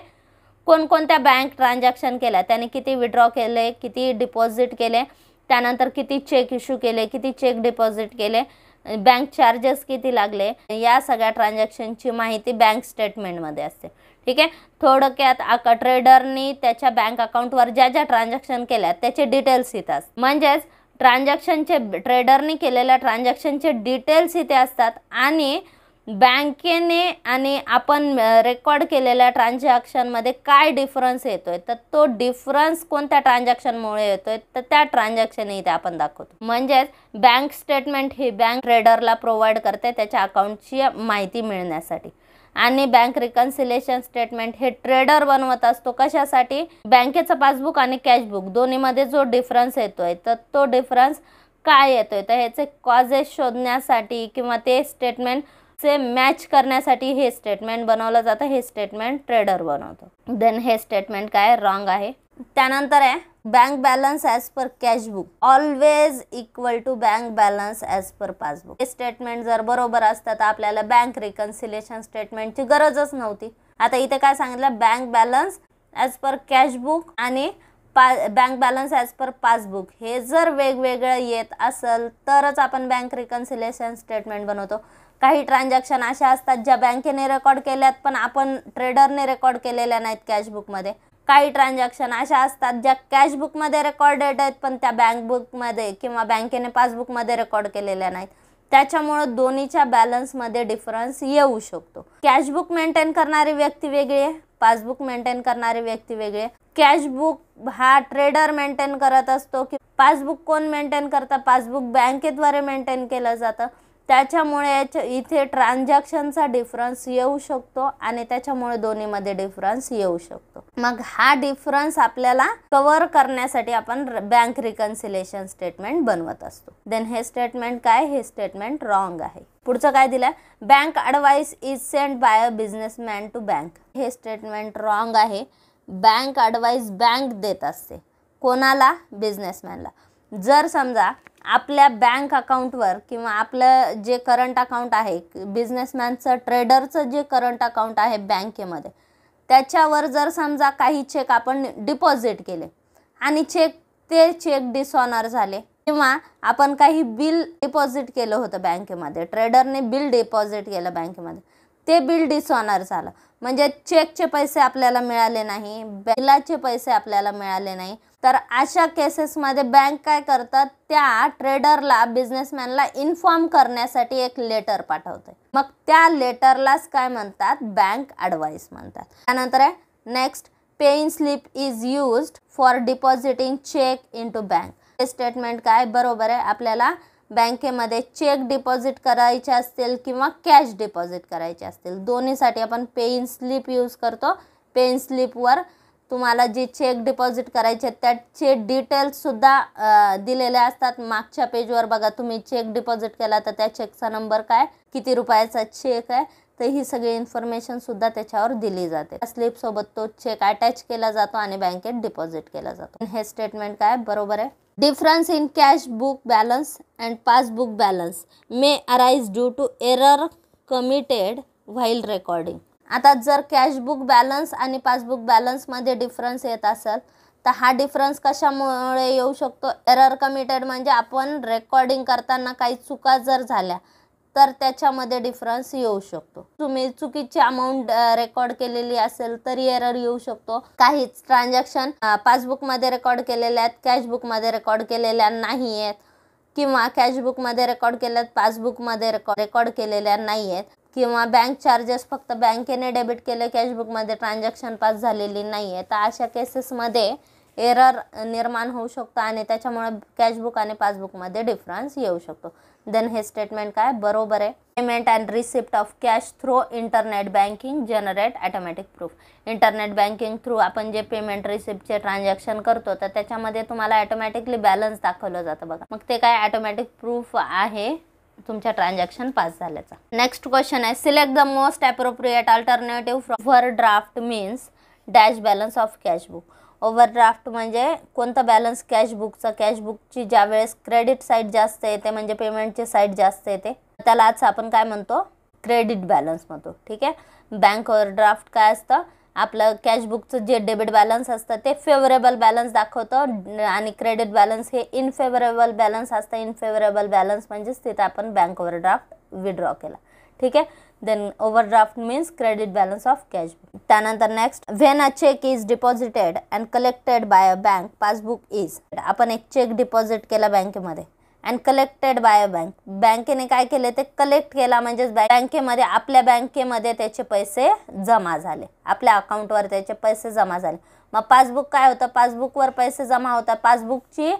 कोणकोणत्या बँक ट्रान्झॅक्शन केल्या, त्याने किती विड्रॉ केले, किती डिपॉझिट केले, त्यानंतर किती चेक इश्यू केले, किती चेक डिपॉझिट केले, बँक चार्जेस किती लागले, या सगळ्या ट्रान्झॅक्शनची माहिती बँक स्टेटमेंटमध्ये असते. ठीक आहे. थोडक्यात ट्रेडरनी त्याच्या बँक अकाउंटवर ज्या ज्या ट्रान्झॅक्शन केल्या त्याचे डिटेल्स येतात. म्हणजेच ट्रान्झॅक्शनचे, ट्रेडरनी केलेल्या ट्रान्झॅक्शनचे डिटेल्स इथे असतात आणि बँकेने आणि आपण रेकॉर्ड केलेल्या ट्रान्झॅक्शनमध्ये काय डिफरन्स येतोय, तर तो डिफरन्स कोणत्या ट्रान्झॅक्शनमुळे येतोय तर त्या ट्रान्झॅक्शन इथे आपण दाखवतो. म्हणजेच बँक स्टेटमेंट ही बँक ट्रेडरला प्रोव्हाइड करते त्याच्या अकाउंटची माहिती मिळण्यासाठी. आणि बँक रिकन्सिलेशन स्टेटमेंट हे ट्रेडर बनवत असतो. कशासाठी? बँकेचं पासबुक आणि कॅशबुक दोन्हीमध्ये जो डिफरन्स येतोय तर तो डिफरन्स काय येतोय तर ह्याचे कॉजेस शोधण्यासाठी किंवा ते स्टेटमेंट से मॅच करण्यासाठी हे स्टेटमेंट बनवलं जातं. हे स्टेटमेंट ट्रेडर बनवतो. देन हे स्टेटमेंट काय? रॉंग आहे. त्यानंतर आहे bank balance as per cashbook always equal to bank balance as per passbook. हे स्टेटमेंट जर बरोबर असतं तर आपल्याला बँक रिकन्सिलेशन स्टेटमेंटची गरजच नव्हती. आता इथे काय सांगितलं? Bank balance as per cashbook आणि bank balance as per passbook हे जर वेगवेगळं येत असेल तरच आपण बँक रिकन्सिलेशन स्टेटमेंट बनवतो. काही ट्रान्झॅक्शन अशा असतात ज्या बँकेने रेकॉर्ड केल्यात पण आपण ट्रेडरने रेकॉर्ड केलेल्या नाहीत कॅशबुकमध्ये. काही ट्रान्झॅक्शन अशा असतात ज्या कॅशबुकमध्ये रेकॉर्डेड आहेत पण त्या बँक बुकमध्ये किंवा बँकेने पासबुकमध्ये रेकॉर्ड केलेल्या नाहीत. त्याच्यामुळे दोन्हीच्या बॅलन्समध्ये डिफरन्स येऊ शकतो. कॅशबुक मेंटेन करणारी व्यक्ती वेगळी आहे, पासबुक मेंटेन करणारी व्यक्ती वेगळी आहे. कॅशबुक हा ट्रेडर मेंटेन करत असतो की पासबुक कोण मेंटेन करतं? पासबुक बँकेद्वारे मेंटेन केलं जातं. त्याच्यामुळे इथे ट्रान्झॅक्शनचा डिफरन्स येऊ शकतो आणि त्याच्यामुळे दोन्हीमध्ये डिफरन्स येऊ शकतो. मग हा डिफरन्स आपल्याला कव्हर करण्यासाठी आपण बँक रिकन्सिलेशन स्टेटमेंट बनवत असतो. देन हे स्टेटमेंट काय? हे स्टेटमेंट रॉंग आहे. पुढचं काय दिलं? Bank advice is send by a businessman to bank. हे स्टेटमेंट रॉंग आहे. बँक ॲडवाइस बँक देत असते. कोणाला? बिझनेसमॅनला. जर समजा आपल्या बँक अकाउंटवर किंवा आपलं जे करंट अकाउंट आहे, बिझनेसमॅनचं ट्रेडरचं जे करंट अकाउंट आहे बँकेमध्ये, त्याच्यावर जर समजा काही चेक आपण डिपॉझिट केले आणि ते चेक डिसऑनर झाले, किंवा आपण काही बिल डिपॉझिट केलं होतं बँकेमध्ये, ट्रेडरने बिल डिपॉझिट केलं बँकेमध्ये, ते बिल डिसऑनर झालं, म्हणजे चेकचे पैसे आपल्याला मिळाले नाही, बिलाचे पैसे आपल्याला मिळाले नाही, तर अशा केसेसमध्ये बँक काय करतात, त्या ट्रेडरला, बिझनेसमॅनला इन्फॉर्म करण्यासाठी एक लेटर पाठवते. मग त्या लेटरलाच काय म्हणतात, बँक ॲडवाइस म्हणतात. त्यानंतर आहे next, paying slip is used for depositing cheque into bank. हे स्टेटमेंट काय बरोबर आहे. आपल्याला बँकेमध्ये चेक डिपॉझिट करायचे असतील किंवा कॅश डिपॉझिट करायचे असतील, दोन्हीसाठी आपण पेइंग स्लिप यूज करतो. पेइंग स्लिपवर तुम्हाला जे चेक डिपॉझिट करायचे त्याचे डिटेल्ससुद्धा दिलेले असतात. मागच्या पेजवर बघा, तुम्ही चेक डिपॉझिट केला तर त्या चेकचा नंबर काय, किती रुपयाचा चेक आहे, तर ही सगळी इन्फॉर्मेशनसुद्धा त्याच्यावर दिली जाते. स्लिपसोबत तो चेक अटॅच केला जातो आणि बँकेत डिपॉझिट केला जातो. हे स्टेटमेंट काय बरोबर आहे. Difference in cash book balance and passbook balance may arise due to error committed while recording. आता जर कॅशबुक बॅलन्स आणि पासबुक बॅलन्समध्ये डिफरन्स येत असेल तर हा डिफरन्स कशामुळे येऊ शकतो. एरर कमिटेड म्हणजे आपण रेकॉर्डिंग करताना काही चुका जर झाल्या तर त्याच्यामध्ये डिफरन्स येऊ शकतो. तुम्ही चुकीची अमाऊंट रेकॉर्ड केलेली असेल तरी एरर येऊ शकतो. काही ट्रान्झॅक्शन पासबुकमध्ये रेकॉर्ड केलेल्या आहेत, कॅशबुकमध्ये रेकॉर्ड केलेल्या नाही आहेत, किंवा कॅशबुकमध्ये रेकॉर्ड केल्यात, पासबुकमध्ये रेकॉर्ड केलेल्या नाही आहेत, किंवा बँक चार्जेस फक्त बँकेने डेबिट केले, कॅशबुकमध्ये ट्रान्झॅक्शन पास झालेली नाही आहे. तर अशा केसेसमध्ये एरर निर्माण होऊ शकतो आणि त्याच्यामुळे कॅशबुक आणि पासबुकमध्ये डिफरन्स येऊ शकतो. देन हे स्टेटमेंट काय बरोबर आहे. Payment and receipt of cash through internet banking generate automatic proof. Internet banking through आपण जे पेमेंट रिसिप्टचे ट्रान्झॅक्शन करतो तर त्याच्यामध्ये तुम्हाला ऑटोमॅटिकली बॅलन्स दाखवलं जातं बघा. मग ते काय ऑटोमॅटिक प्रूफ आहे तुमच्या ट्रान्झॅक्शन पास झाल्याचा. नेक्स्ट क्वेश्चन आहे, select the most appropriate alternative from overdraft means dash balance of cashbook. Overdraft म्हणजे कोणता बॅलन्स कॅशबुकचा. कॅशबुकची ज्या वेळेस क्रेडिट साईड जास्त येते म्हणजे पेमेंटची साईड जास्त येते त्यालाच आपण काय म्हणतो, क्रेडिट बॅलन्स म्हणतो. ठीक आहे. बँक ओव्हरड्राफ्ट काय असतं, आपलं कॅशबुकचं जे डेबिट बॅलन्स असतं ते फेवरेबल बॅलन्स दाखवतं आणि क्रेडिट बॅलन्स हे इनफेवरेबल बॅलन्स असतं. इनफेवरेबल बॅलन्स म्हणजेच तिथे आपण बँक ओव्हरड्राफ्ट विड्रॉ केला. ठीक आहे. Then overdraft means credit balance of cashbook. त्यानंतर next, when a cheque is deposited and collected by a bank passbook is. आपण एक चेक डिपॉझिट केला बँकेमध्ये and collected by a bank. बँकेने काय केले ते कलेक्ट केला म्हणजेच बँकेमध्ये, आपल्या बँकेमध्ये त्याचे पैसे जमा झाले, आपल्या अकाउंटवर त्याचे पैसे जमा झाले. मग पासबुक काय होतं, पासबुकवर पैसे जमा होतात. पासबुकची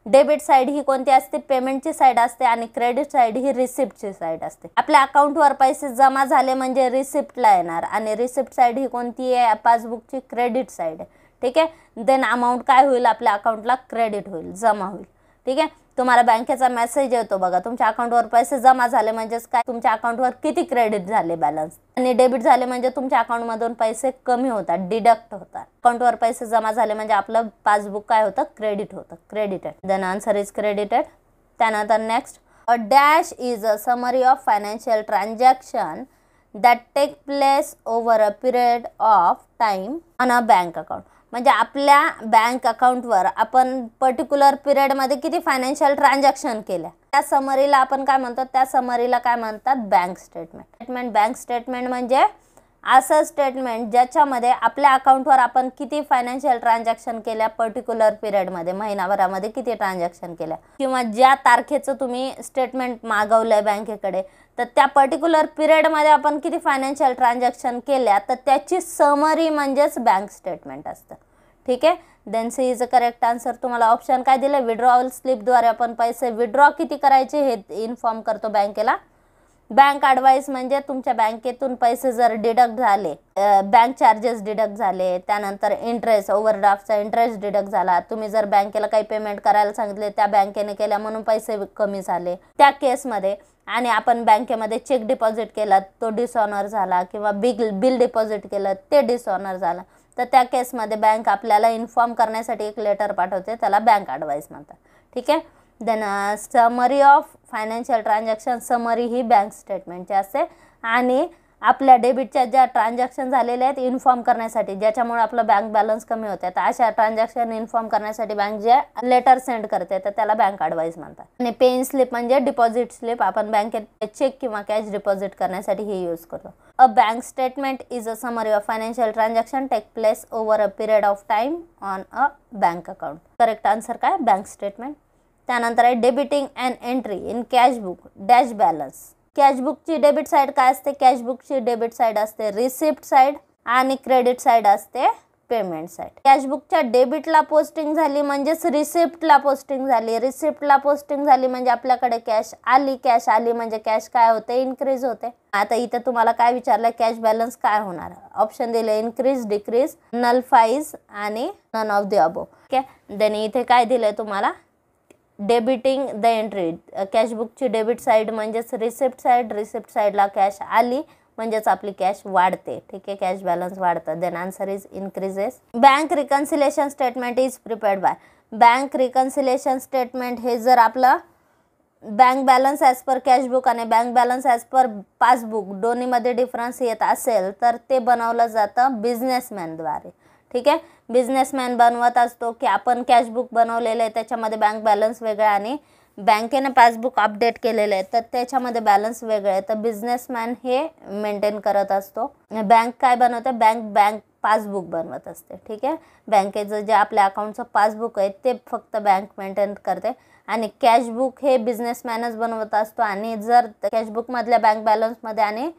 डेबिट साईड ही कोणती असते, पेमेंटची साईड असते आणि क्रेडिट साईड ही रिसिप्टची साईड असते. आपल्या अकाउंटवर पैसे जमा झाले म्हणजे रिसिप्टला येणार आणि रिसिप्ट साईड ही कोणती आहे, पासबुकची क्रेडिट साईड आहे. ठीक आहे. देन अमाऊंट काय होईल, आपल्या अकाउंटला क्रेडिट होईल, जमा होईल. ठीक आहे. तुम्हाला बँकेचा मेसेज येतो बघा, तुमच्या अकाउंटवर पैसे जमा झाले म्हणजेच काय, तुमच्या अकाउंटवर किती क्रेडिट झाले बॅलन्स, आणि डेबिट झाले म्हणजे तुमच्या अकाउंटमधून पैसे कमी होतात, डिडक्ट होतात. अकाउंटवर पैसे जमा झाले म्हणजे आपलं पासबुक काय होतं, क्रेडिट होतं, credited. Then answer is credited. त्यानंतर next, a dash is a summary of financial transaction that take place over a period of time on a bank account. म्हणजे आपल्या बँक अकाउंटवर आपण पर्टिक्युलर पिरियडमध्ये किती फायनान्शियल ट्रान्झॅक्शन केल्या त्या समरीला आपण काय म्हणतो, त्या समरीला काय म्हणतात, बँक स्टेटमेंट. बँक स्टेटमेंट म्हणजे असं स्टेटमेंट ज्याच्यामध्ये आपल्या अकाउंटवर आपण किती फायनान्शियल ट्रान्झॅक्शन केल्या पर्टिक्युलर पिरियडमध्ये, महिनाभरामध्ये किती ट्रान्झॅक्शन केल्या, किंवा ज्या तारखेचं तुम्ही स्टेटमेंट मागवलंय बँकेकडे तर त्या पर्टिक्युलर पिरियडमध्ये आपण किती फायनान्शियल ट्रान्झॅक्शन केल्या तर त्याची समरी म्हणजेच बँक स्टेटमेंट असतं. ठीक आहे. Then C is a correct answer. तुम्हाला ऑप्शन काय दिले, विड्रॉवल स्लिपद्वारे आपण पैसे विड्रॉ किती करायचे हे इन्फॉर्म करतो बँकेला. बँक ॲडवाइस म्हणजे तुमच्या बँकेतून पैसे जर डिडक्ट झाले, बँक चार्जेस डिडक्ट झाले, त्यानंतर इंटरेस्ट, ओव्हरड्राफ्टचा इंटरेस्ट डिडक्ट झाला, तुम्ही जर बँकेला काही पेमेंट करायला सांगितले त्या बँकेने केल्या म्हणून पैसे कमी झाले त्या केसमध्ये, आणि आपण बँकेमध्ये चेक डिपॉझिट केला तो डिसऑनर झाला, किंवा बिल डिपॉझिट केलं ते डिसऑनर झालं, तर त्या केसमध्ये बँक आपल्याला इन्फॉर्म करण्यासाठी एक लेटर पाठवते, त्याला बँक ॲडवाइस म्हणतात. ठीक आहे. Then summary of financial transaction, summary ही बँक स्टेटमेंटची असते आणि आपल्या डेबिटच्या ज्या ट्रान्झॅक्शन झालेल्या आहेत इन्फॉर्म करण्यासाठी, ज्याच्यामुळे आपलं बँक बॅलन्स कमी होते, तर अशा ट्रान्झॅक्शन इन्फॉर्म करण्यासाठी बँक जे लेटर सेंड करते तर त्याला बँक ॲडवाइस म्हणतात. आणि पेइंग स्लिप म्हणजे डिपॉझिट स्लिप, आपण बँकेत चेक किंवा कॅश डिपॉझिट करण्यासाठी हे यूज करतो. A bank statement is a summary of financial transaction take place over a period of time on a bank account. Correct answer काय, बँक स्टेटमेंट. त्यानंतर आहे debiting and entry in cash book dash balance. कॅशबुकची debit side काय असते, कॅशबुकची debit side असते receipt side आणि credit side असते पेमेंट साईड. कॅशबुकच्या डेबिटला पोस्टिंग झाली म्हणजेच रिसिप्टला पोस्टिंग झाली, रिसिप्टला पोस्टिंग झाली म्हणजे आपल्याकडे कॅश आली म्हणजे कॅश काय होते, इन्क्रीज होते. आता इथे तुम्हाला काय विचारलं, कॅश बॅलन्स काय होणार, ऑप्शन दिले इन्क्रीज, डिक्रीज, नलफाईज आणि none of the above. Okay, then इथे काय दिलंय तुम्हाला, डेबिटिंग द एंट्री, कॅशबुकची डेबिट साईड म्हणजेच रिसिप्ट साईडला कॅश आली म्हणजेच आपली कॅश वाढते. ठीक आहे, कॅश बॅलन्स वाढतं. Then answer is increases. Bank reconciliation statement is prepared by. Bank reconciliation statement हे जर आपलं bank balance as per cashbook आणि bank balance as per passbook दोन्हीमध्ये डिफरन्स येत असेल तर ते बनवलं जातं बिझनेसमॅनद्वारे. ठीक आहे, बिझनेसमॅन बनवत असतो की आपण कॅशबुक बनवलेलं आहे त्याच्यामध्ये बँक बॅलन्स वेगळा आणि बँकेने पासबुक अपडेट केलेलं आहे तर त्याच्यामध्ये बॅलन्स वेगळं आहे, तर बिझनेसमॅन हे मेंटेन करत असतो. बँक काय बनवते, बँक पासबुक बनवत असते. ठीक आहे, बँकेचं जे आपल्या अकाउंटचं पासबुक आहे ते फक्त बँक मेंटेन करते आणि कॅशबुक हे बिझनेसमॅनच बनवत असतो. आणि जर कॅशबुकमधल्या बँक बॅलन्समध्ये आणि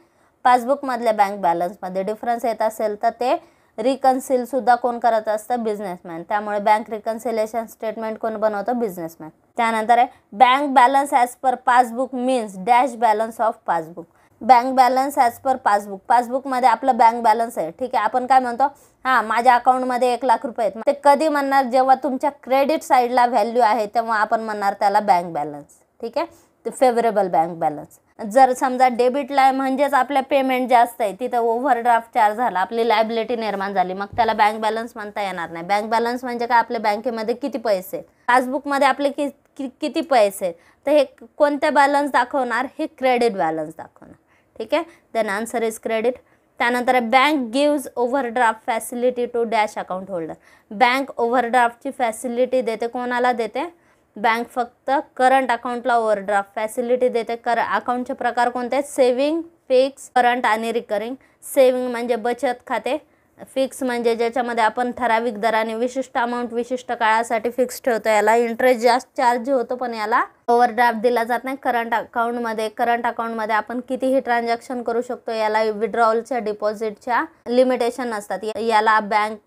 पासबुकमधल्या बँक बॅलन्समध्ये डिफरन्स येत असेल तर ते रिकन्सिल सुद्धा कोण करत असतं, बिझनेसमॅन. त्यामुळे बँक रिकन्सिलेशन स्टेटमेंट कोण बनवतं, बिझनेसमॅन. त्यानंतर आहे bank balance as per passbook means dash balance of passbook. Bank balance as per passbook, पासबुकमध्ये आपलं बँक बॅलन्स आहे. ठीक आहे, आपण काय म्हणतो, माझ्या अकाउंटमध्ये 1 लाख रुपये आहेत. ते कधी म्हणणार, जेव्हा तुमच्या क्रेडिट साईडला व्हॅल्यू आहे तेव्हा आपण म्हणणार त्याला बँक बॅलन्स. ठीक आहे, ते फेवरेबल बँक बॅलन्स. जर समजा डेबिटला म्हणजेच आपल्या पेमेंट जास्त आहे, तिथं ओव्हरड्राफ्ट चार्ज झाला, आपली लायबिलिटी निर्माण झाली, मग त्याला बँक बॅलन्स म्हणता येणार नाही. बँक बॅलन्स म्हणजे काय, आपल्या बँकेमध्ये किती पैसे, पासबुकमध्ये आपले किती पैसे, तर हे कोणत्या बॅलन्स दाखवणार, हे क्रेडिट बॅलन्स दाखवणार. ठीक आहे, देन आन्सर इज क्रेडिट. त्यानंतर bank gives overdraft facility to dash account holder. Bank ओव्हरड्राफ्टची फॅसिलिटी देते, कोणाला देते, बँक फक्त करंट अकाउंटला ओव्हरड्राफ्ट फॅसिलिटी देते. अकाउंटचे प्रकार कोणते आहेत, सेविंग, फिक्स, करंट आणि रिकरिंग. सेविंग म्हणजे बचत खाते, फिक्स म्हणजे ज्याच्यामध्ये आपण ठराविक दराने विशिष्ट अमाऊंट विशिष्ट काळासाठी फिक्स ठेवतो, याला इंटरेस्ट जास्त चार्ज होतो पण याला ओव्हरड्राफ्ट दिला जात नाही. करंट अकाउंटमध्ये आपण कितीही ट्रान्झॅक्शन करू शकतो, याला विड्रॉवलच्या डिपॉझिटच्या लिमिटेशन असतात, याला बँक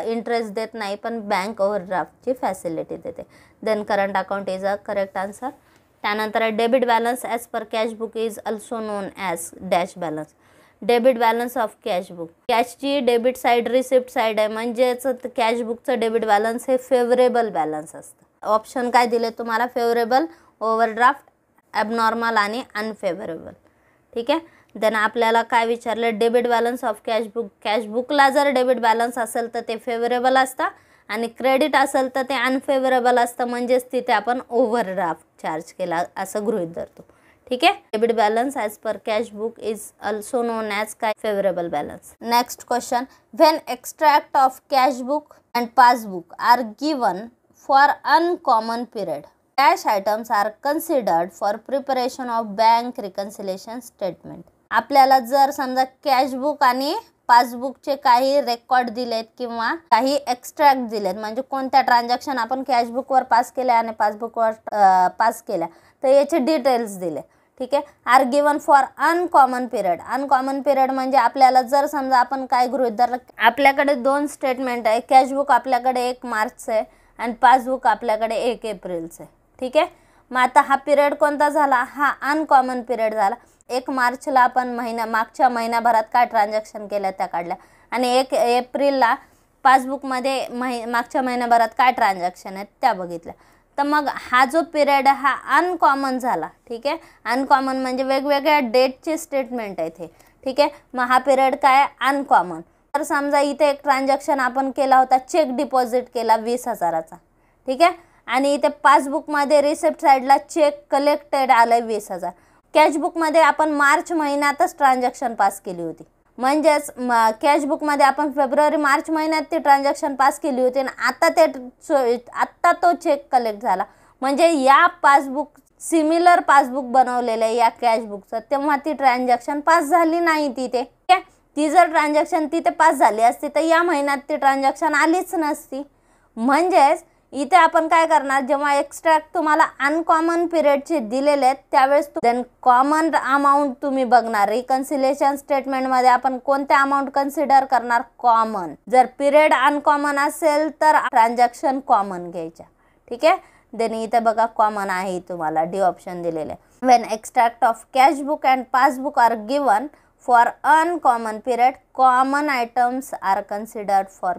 इंटरेस्ट देत नाही पण बँक ओव्हरड्राफ्टची फॅसिलिटी देते. Then current account is a correct answer. त्यानंतर debit balance as per cashbook is also known as dash balance. Debit balance of cashbook, कॅशची डेबिट साईड रिसिप्ट साईड आहे म्हणजेच कॅशबुकचं डेबिट बॅलन्स हे फेवरेबल बॅलन्स असतं. Option काय दिले तुम्हाला, फेवरेबल, ओव्हरड्राफ्ट, ॲबनॉर्मल आणि अनफेवरेबल. ठीक आहे, देन आपल्याला काय विचारलं, डेबिट बॅलन्स ऑफ कॅशबुक. कॅशबुकला जर डेबिट बॅलन्स असेल तर ते फेवरेबल असतं आणि क्रेडिट असेल तर ते अनफेवरेबल असतं, म्हणजेच तिथे आपण ओव्हरड्राफ्ट चार्ज केला असं गृहीत धरतो. ठीक आहे, debit balance as per cashbook is also known as काय, favourable balance. Next question, when extract of cashbook and passbook are given for uncommon period dash items are considered for preparation of bank reconciliation statement. आपल्याला जर समजा cashbook आणि पासबुकचे काही record दिलेत किंवा काही एक्स्ट्रॅक्ट दिलेत, म्हणजे कोणत्या ट्रान्झॅक्शन आपण कॅशबुकवर पास केल्या आणि पासबुकवर पास केल्या, तर याचे डिटेल्स दिले. ठीक आहे, are given for uncommon period. Uncommon period म्हणजे आपल्याला जर समजा आपण काय गृहीत धरलं, आपल्याकडे 2 स्टेटमेंट आहे, कॅशबुक आपल्याकडे 1 मार्चचं आहे आणि पासबुक आपल्याकडे 1 एप्रिलचं आहे. ठीक आहे, मग आता हा पिरियड कोणता झाला, हा अनकॉमन पिरियड झाला. 1 मार्चला आपण मागच्या महिन्याभरात काय ट्रान्झॅक्शन केल्या त्या काढल्या आणि 1 एप्रिलला पासबुकमध्ये मागच्या महिन्याभरात काय ट्रान्झॅक्शन आहेत त्या बघितल्या. तर मग हा जो पिरियड आहे हा अनकॉमन झाला. ठीक आहे, अनकॉमन म्हणजे वेगवेगळ्या डेटचे स्टेटमेंट आहेत हे. ठीक आहे, मग हा पिरियड काय, अनकॉमन. तर समजा इथे एक ट्रान्झॅक्शन आपण केला होता, चेक डिपॉझिट केला 20,000चा. ठीक आहे, आणि इथे पासबुकमध्ये रिसिप्ट साईडला चेक कलेक्टेड आलं 20,000. कॅशबुकमध्ये आपण मार्च महिन्यातच ट्रान्झॅक्शन पास केली होती, म्हणजेच कॅशबुकमध्ये आपण फेब्रुवारी मार्च महिन्यात ती ट्रान्झॅक्शन पास केली होती आणि आता तो चेक कलेक्ट झाला. म्हणजे या पासबुक सिमिलर पासबुक बनवलेलं आहे या कॅशबुकचं, तेव्हा ती ट्रान्झॅक्शन पास झाली नाही तिथे. ती जर ट्रान्झॅक्शन तिथे पास झाली असती तर या महिन्यात ती ट्रान्झॅक्शन आलीच नसती. म्हणजेच इथे आपण काय करणार, जेव्हा एक्स्ट्रॅक्ट तुम्हाला अनकॉमन पिरियडचे दिलेले आहेत त्यावेळेस देन कॉमन अमाऊंट तुम्ही बघणार. रिकन्सिलेशन स्टेटमेंटमध्ये आपण कोणत्या अमाऊंट कन्सिडर करणार, कॉमन. जर पिरियड अनकॉमन असेल तर ट्रान्झॅक्शन कॉमन घ्यायच्या. ठीक आहे. देन इथे बघा कॉमन आहे, तुम्हाला डी ऑप्शन दिलेले आहे. When extract of cashbook and passbook are given for uncommon period, common items are considered for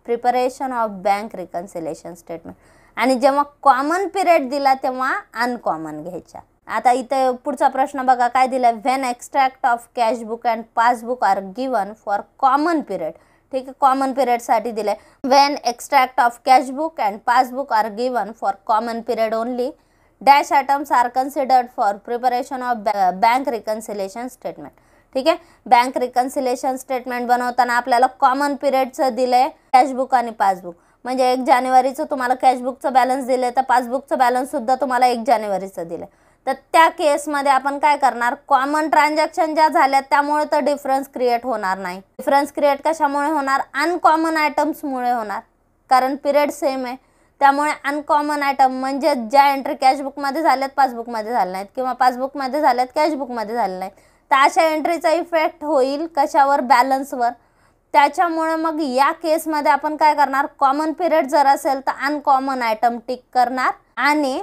preparation of bank reconciliation statement. आणि जेव्हा कॉमन पिरियड दिला तेव्हा अनकॉमन घ्यायच्या. आता इथे पुढचा प्रश्न बघा काय दिलाय, when extract of cashbook and passbook are given for common period. ठीक आहे, कॉमन पिरियड साठी दिले. When extract of cashbook and passbook are given for common period only, dash items are considered for preparation of bank reconciliation statement. ठीक आहे, bank reconciliation statement बनवताना आपल्याला common पिरियडचं दिलंय cashbook आणि पासबुक. म्हणजे 1 जानेवारीचं तुम्हाला कॅशबुकचं बॅलन्स दिले तर पासबुकचं बॅलन्स सुद्धा तुम्हाला 1 जानेवारीचं दिलं. तर त्या केसमध्ये आपण काय करणार, कॉमन ट्रान्झॅक्शन ज्या झाल्या त्यामुळे तर डिफरन्स क्रिएट होणार नाही. डिफरन्स क्रिएट कशामुळे होणार, अनकॉमन आयटम्समुळे होणार, कारण पिरियड सेम आहे. त्यामुळे अनकॉमन आयटम म्हणजे ज्या एंट्री कॅशबुकमध्ये झाल्यात पासबुकमध्ये झाल्या नाहीत किंवा पासबुकमध्ये झाल्यात कॅशबुकमध्ये झाल्या नाहीत, तर अशा एंट्रीचा इफेक्ट होईल कशावर, बॅलन्सवर. त्याच्यामुळे मग या केसमध्ये आपण काय करणार, कॉमन पिरियड जर असेल तर अनकॉमन आयटम टिक करणार आणि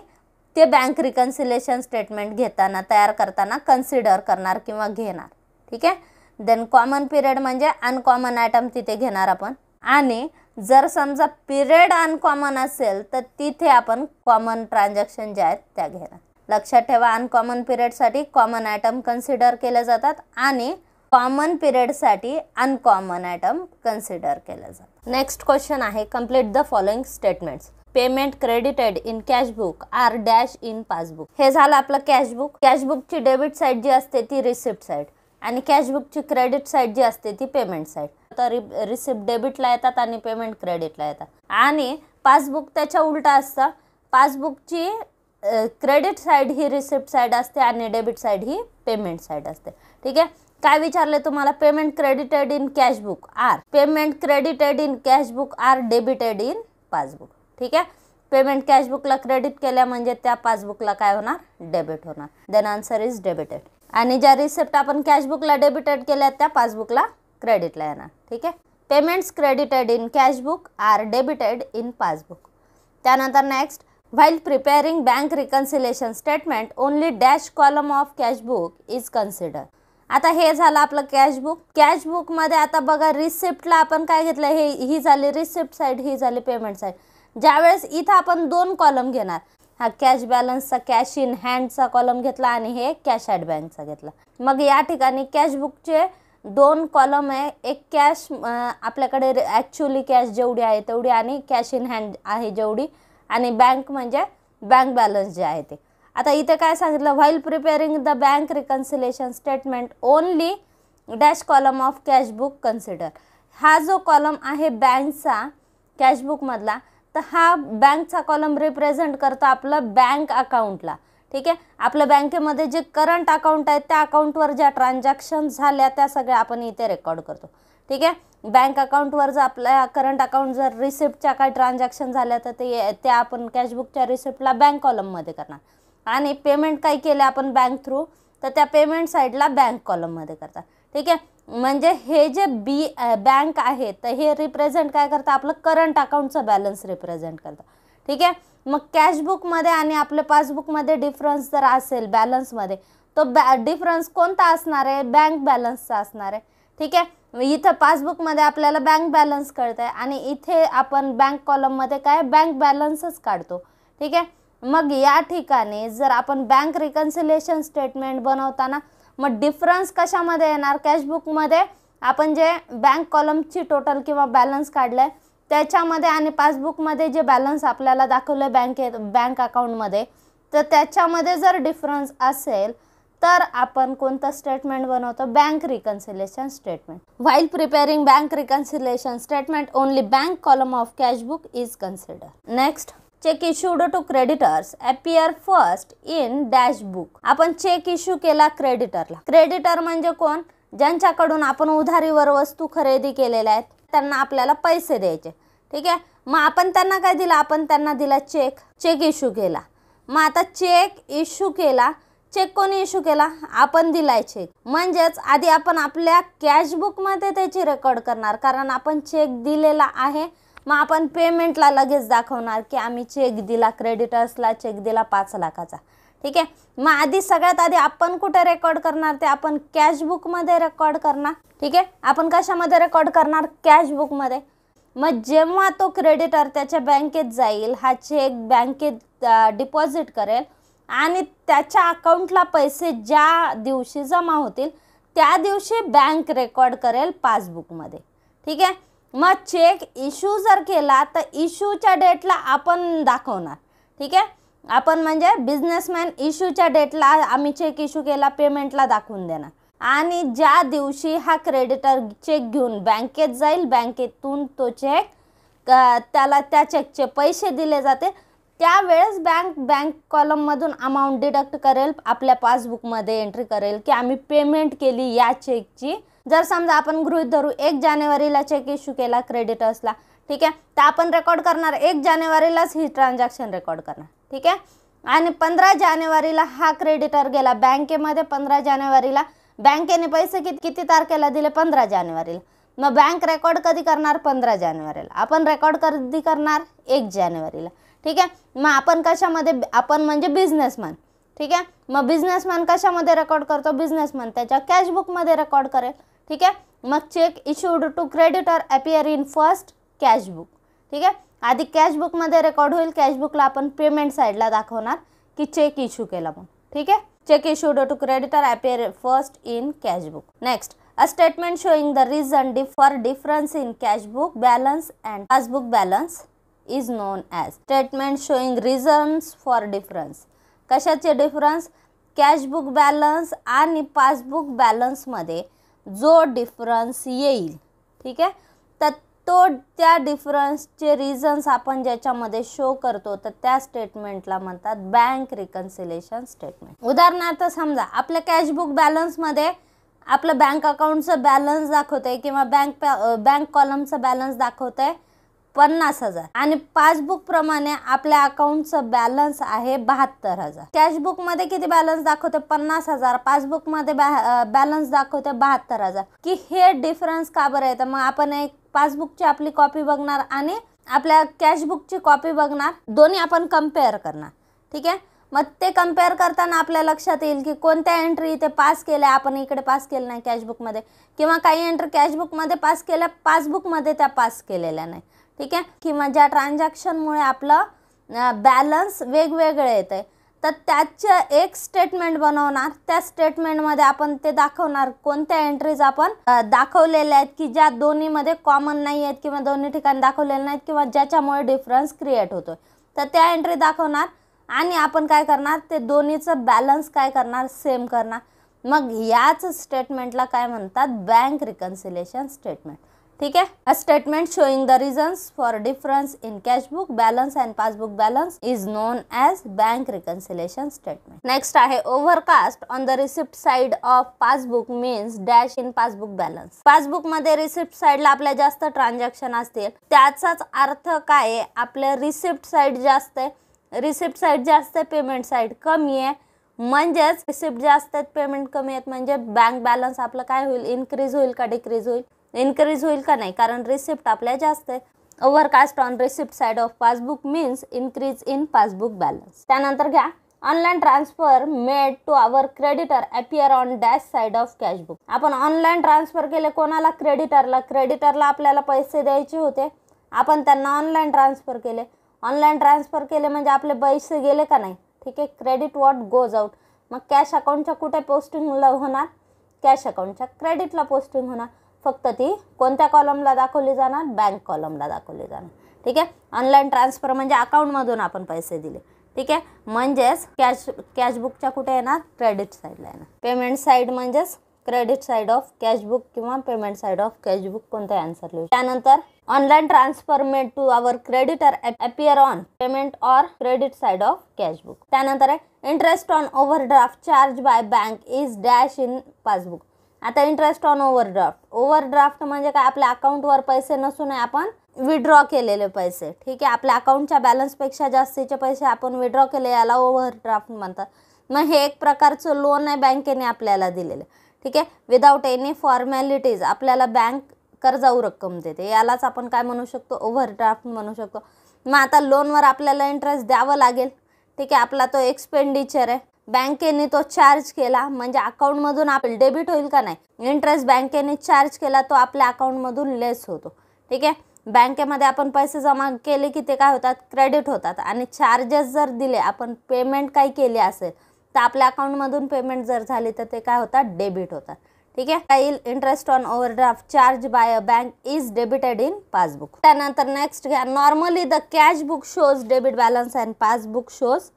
ते बँक रिकन्सिलेशन स्टेटमेंट घेताना तयार करताना कन्सिडर करणार किंवा घेणार. ठीक आहे. देन कॉमन पिरियड म्हणजे अनकॉमन आयटम तिथे घेणार आपण. आणि जर समजा पिरियड अनकॉमन असेल तर तिथे आपण कॉमन ट्रान्झॅक्शन ज्या आहेत त्या घेणार. लक्षात ठेवा, अनकॉमन पिरियडसाठी कॉमन आयटम कन्सिडर केले जातात आणि कॉमन पिरियडसाठी अनकॉमन आयटम कन्सिडर केले जातात. नेक्स्ट क्वेश्चन आहे, complete the following statements. Payment credited in cashbook are dash in passbook. हे झालं आपलं कॅशबुक. कॅशबुकची डेबिट साईड जी असते ती रिसिप्ट साईड आणि कॅशबुकची क्रेडिट साईड जी असते ती पेमेंट साईड. तर रिसिप्ट डेबिटला येतात आणि पेमेंट क्रेडिटला येतात. आणि पासबुक त्याच्या उलटा असतं. पासबुकची क्रेडिट साईड ही रिसिप्ट साईड असते आणि डेबिट साईड ही पेमेंट साईड असते. ठीक आहे. काय विचारले तुम्हाला, payment credited in cashbook are, payment credited in cashbook are debited in passbook. ठीक आहे. पेमेंट कॅशबुकला क्रेडिट केल्या म्हणजे त्या पासबुकला काय होणार, डेबिट होणार. Then answer is debited. आणि ज्या रिसिप्ट आपण कॅशबुकला डेबिटेड केल्या त्या पासबुकला क्रेडिटला येणार. ठीक आहे. Payments credited in cashbook are debited in passbook. त्यानंतर next, while preparing bank reconciliation statement only dash column of cash book is considered. आता हे झालं आपलं कॅशबुक. कॅशबुक मध्ये आता बघा रिसिप्टला आपण काय घेतलं, ही झाली रिसिप्ट साईड, ही झाली पेमेंट साईड. ज्यावेळेस इथं आपण 2 कॉलम घेणार, हा कॅश बॅलन्सचा कॅश इन हँडचा कॉलम घेतला आणि हे कॅश ॲट बँकचा घेतला. मग या ठिकाणी कॅशबुकचे 2 कॉलम आहे, एक कॅश आपल्याकडे ॲक्च्युअली कॅश जेवढी आहे तेवढी आणि कॅश इन हँड आहे जेवढी, आणि बँक म्हणजे बँक बॅलन्स जे आहे ते. आता इथे काय सांगितलं, while preparing the bank reconciliation statement only dash column of cashbook consider. हा जो कॉलम आहे बँकचा कॅशबुकमधला, तर हा बँकचा कॉलम रिप्रेझेंट करतो आपलं बँक अकाउंटला. ठीक आहे. आपल्या बँकेमध्ये जे करंट अकाउंट आहे त्या अकाउंटवर ज्या ट्रान्झॅक्शन झाल्या त्या सगळ्या आपण इथे रेकॉर्ड करतो. ठीक आहे. बँक अकाउंटवर जर आपल्या करंट अकाउंट जर रिसिप्टच्या काही ट्रान्झॅक्शन झाल्या तर ते आपण कॅशबुकच्या रिसिप्टला बँक कॉलममध्ये करणार. आणि पेमेंट काही केलं आपण बँक थ्रू तर त्या पेमेंट साईडला बँक कॉलममध्ये करतात. ठीक आहे. म्हणजे हे जे बँक आहे तर हे रिप्रेझेंट काय करतं, आपलं करंट अकाउंटचं बॅलन्स रिप्रेझेंट करतं. ठीक आहे. मग कॅशबुकमध्ये आणि आपल्या पासबुकमध्ये डिफरन्स जर असेल बॅलन्समध्ये, तो डिफरन्स कोणता असणार आहे, बँक बॅलन्सचा असणार आहे. ठीक आहे. इथं पासबुकमध्ये आपल्याला बँक बॅलन्स कळतंय आणि इथे आपण बँक कॉलममध्ये काय बँक बॅलन्सच काढतो. ठीक आहे. मग या ठिकाणी जर आपण बँक रिकन्सिलेशन स्टेटमेंट बनवताना मग डिफरन्स कशामध्ये येणार, कॅशबुकमध्ये आपण जे बँक कॉलमची टोटल किंवा बॅलन्स काढलाय त्याच्यामध्ये आणि पासबुकमध्ये जे बॅलन्स आपल्याला दाखवलं बँक अकाउंटमध्ये, तर त्याच्यामध्ये जर डिफरन्स असेल तर आपण कोणतं स्टेटमेंट बनवतो? Bank reconciliation statement. While preparing bank reconciliation statement only bank column of cash book is consider. Next, cheque issued to creditors appear first in dash book. आपण चेक इश्यू केला क्रेडिटरला. क्रेडिटर म्हणजे कोण? ज्यांच्याकडून आपण उधारीवर वस्तू खरेदी केलेल्या आहेत, त्यांना आपल्याला पैसे द्यायचे. ठीक आहे, मग आपण त्यांना काय दिलं? आपण त्यांना दिला चेक इश्यू केला. मग आता चेक इश्यू केला, चेक कोणी इश्यू केला? आपण दिलाय चेक. म्हणजेच आधी आपण आपल्या कॅश बुकमध्ये त्याची रेकॉर्ड करणार, कारण आपण चेक दिलेला आहे. मग आपण पेमेंटला लगेच दाखवणार की आम्ही चेक दिला, क्रेडिटर्सला चेक दिला 5 लाखाचा. ठीक आहे, मग आधी सगळ्यात आधी आपण कुठे रेकॉर्ड करणार? ते आपण कॅश बुकमध्ये रेकॉर्ड करणार. ठीक आहे, आपण कशामध्ये रेकॉर्ड करणार? कॅश बुकमध्ये. मग जेव्हा तो क्रेडिटर त्याच्या बँकेत जाईल, हा चेक बँकेत डिपॉझिट करेल आणि त्याच्या अकाउंटला पैसे ज्या दिवशी जमा होतील त्या दिवशी बँक रेकॉर्ड करेल पासबुकमध्ये. ठीक आहे, मग चेक इश्यू जर केला तर इश्यूच्या डेटला आपण दाखवणार. ठीक आहे, आपण म्हणजे बिझनेसमॅन इश्यूच्या डेटला आम्ही चेक इश्यू केला पेमेंटला दाखवून देणार. आणि ज्या दिवशी हा क्रेडिटर चेक घेऊन बँकेत जाईल, बँकेतून तो चेक त्याला त्या चेकचे पैसे दिले जाते, त्यावेळेस बँक कॉलममधून अमाऊंट डिडक्ट करेल, आपल्या पासबुकमध्ये एंट्री करेल की आम्ही पेमेंट केली या चेकची. जर समजा आपण गृहीत धरू 1 जानेवारीला चेक इश्यू केला क्रेडिटर्सला. ठीक आहे, तर आपण रेकॉर्ड करणार 1 जानेवारीलाच ही ट्रान्झॅक्शन रेकॉर्ड करणार. ठीक आहे, आणि 15 जानेवारीला हा क्रेडिटर गेला बँकेमध्ये. 15 जानेवारीला बँकेने पैसे किती तारखेला दिले? 15 जानेवारीला. मग बँक रेकॉर्ड कधी करणार? 15 जानेवारीला. आपण रेकॉर्ड कधी करणार? 1 जानेवारीला. ठीक आहे, मग आपण कशामध्ये? आपण म्हणजे बिझनेसमॅन. ठीक आहे, मग बिझनेसमॅन कशामध्ये रेकॉर्ड करतो? बिझनेसमॅन त्याच्या कॅश बुकमध्ये रेकॉर्ड करेल. ठीक आहे, मग cheque issued to creditor appear in first cash book. ठीक आहे, आधी कॅश बुकमध्ये रेकॉर्ड होईल. कॅश बुकला आपण पेमेंट साईडला दाखवणार की चेक इश्यू केला म्हणून. ठीक आहे, cheque issued to creditor appear first in cash book. Next, a statement showing the reason for difference in cash book balance and passbook balance is known as. Statement showing reasons for difference. कशाचे difference? Cash book balance आणि passbook बॅलन्समध्ये जो difference येईल. ठीक आहे, तर त्या डिफरन्सचे reasons आपण ज्याच्यामध्ये शो करतो तर त्या स्टेटमेंटला म्हणतात बँक रिकन्सिलेशन स्टेटमेंट. उदाहरणार्थ समजा आपल्या कॅश बुक बॅलन्समध्ये आपलं बँक अकाउंटचं बॅलन्स दाखवतंय किंवा बँक कॉलमचं बॅलन्स दाखवतंय 50,000 आणि पासबुक प्रमाणे आपल्या अकाउंटचं बॅलन्स आहे 72,000. कॅश बुकमध्ये किती बॅलन्स दाखवते? 50,000. पासबुकमध्ये बॅलन्स दाखवते 72,000. की हे डिफरन्स का बरं येतं? मग आपण एक पासबुकची आपली कॉपी बघणार आणि आपल्या कॅश बुकची कॉपी बघणार, दोन्ही आपण कम्पेअर करणार. ठीक आहे, मग ते कम्पेअर करताना आपल्या लक्षात येईल की कोणत्या एंट्री इथे पास केल्या आपण इकडे पास केलं नाही कॅश बुकमध्ये, किंवा काही एंट्री कॅश बुकमध्ये पास केल्या पासबुकमध्ये त्या पास केलेल्या नाही. ठीक आहे, किंवा ज्या ट्रान्झॅक्शनमुळे आपलं बॅलन्स वेगवेगळे येते, तर त्याचं एक स्टेटमेंट बनवणार. त्या स्टेटमेंटमध्ये आपण ते दाखवणार कोणत्या एंट्रीज आपण दाखवलेल्या आहेत की ज्या दोन्हीमध्ये कॉमन नाही आहेत किंवा दोन्ही ठिकाणी दाखवलेल्या नाहीत किंवा ज्याच्यामुळे डिफरन्स क्रिएट होतोय, तर त्या एंट्री दाखवणार. आणि आपण काय करणार? ते दोन्हीचं बॅलन्स काय करणार? सेम करणार. मग याच स्टेटमेंटला काय म्हणतात? Bank reconciliation statement. ठीक आहे, a statement showing the reasons for difference in cash book balance and passbook balance is known as bank reconciliation statement. Next आहे overcast on the receipt side of passbook means dash in passbook balance. पासबुकमध्ये receipt साइडला आपल्या जास्त transaction असतील, त्याचाच अर्थ काय आहे? आपल्या रिसिप्ट साइड जास्त आहे, रिसिप्ट साइड जास्त आहे, पेमेंट साइड कमी आहे. म्हणजेच रिसिप्ट जास्त आहेत, पेमेंट कमी आहेत, म्हणजे बँक बॅलन्स आपलं काय होईल? इन्क्रीज होईल का डिक्रीज होईल? इन्क्रीज होईल का नाही, कारण रिसिप्ट आपल्या जास्त आहे. Overcast on receipt side of passbook means increase in passbook balance. त्यानंतर घ्या online transfer made to our creditor appear on dash side of cash book. आपण ऑनलाईन ट्रान्सफर केले कोणाला? क्रेडिटरला. क्रेडिटरला आपल्याला पैसे द्यायचे होते, आपण त्यांना ऑनलाईन ट्रान्सफर केले. ऑनलाईन ट्रान्सफर केले म्हणजे आपले पैसे गेले का नाही? ठीक आहे, क्रेडिट व्हॉट गोज आउट. मग कॅश अकाउंटच्या कुठे पोस्टिंग होणार? कॅश अकाउंटच्या क्रेडिटला पोस्टिंग होणार. फक्त ती कोणत्या कॉलमला दाखवली जाणार, बँक कॉलमला दाखवली जाणार. ठीक आहे. ऑनलाईन ट्रान्सफर म्हणजे अकाउंटमधून आपण पैसे दिले. ठीक आहे. म्हणजेच कॅशबुकच्या कुठे येणार, क्रेडिट साईडला येणार. पेमेंट साईड म्हणजेच क्रेडिट साईड ऑफ कॅशबुक किंवा पेमेंट साईड ऑफ कॅशबुक कोणता आन्सर लिहू. त्यानंतर online transfer made to our creditor appear on payment or credit side of cashbook. त्यानंतर आहे interest on overdraft charge by bank is dash in passbook. आता interest on overdraft म्हणजे काय, आपल्या अकाउंटवर पैसे नसून आपण विड्रॉ केलेले पैसे. ठीक आहे. आपल्या अकाउंटच्या बॅलन्सपेक्षा जास्तीचे पैसे आपण विड्रॉ केले, याला ओव्हरड्राफ्ट म्हणतात. मग हे एक प्रकारचं लोन आहे बँकेने आपल्याला दिलेलं. ठीक आहे. विदाउट एनी फॉर्मॅलिटीज आपल्याला बँक कर्जाऊ रक्कम देते, यालाच आपण काय म्हणू शकतो, ओव्हरड्राफ्ट म्हणू शकतो. मग आता लोनवर आपल्याला इंटरेस्ट द्यावं लागेल. ठीक आहे. आपला तो एक्सपेंडिचर आहे, बँकेने तो चार्ज केला म्हणजे अकाउंटमधून आपलं डेबिट होईल का नाही. इंटरेस्ट बँकेने चार्ज केला तो आपल्या अकाउंटमधून लेस होतो. ठीक आहे. बँकेमध्ये आपण पैसे जमा केले की ते काय होतात, क्रेडिट होतात. आणि चार्जेस जर दिले, आपण पेमेंट काही केली असेल तर आपल्या अकाउंटमधून पेमेंट जर झाली तर ते काय होतात, डेबिट होतात. ठीक आहे. काही interest on overdraft charge bye a bank is debited in passbook. त्यानंतर नेक्स्ट घ्या, normally the cash book shows debit balance and passbook shows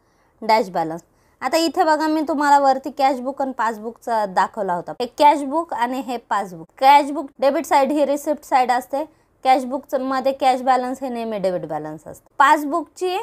dash balance. आता इथे बघा, मी तुम्हाला वरती कॅशबुक आणि पासबुकचा दाखवला होता. हे कॅशबुक आणि हे पासबुक. कॅशबुक डेबिट साईड ही रिसिप्ट साईड असते, कॅशबुक मध्ये कॅश बॅलन्स हे नेहमी डेबिट बॅलन्स असते. पासबुकची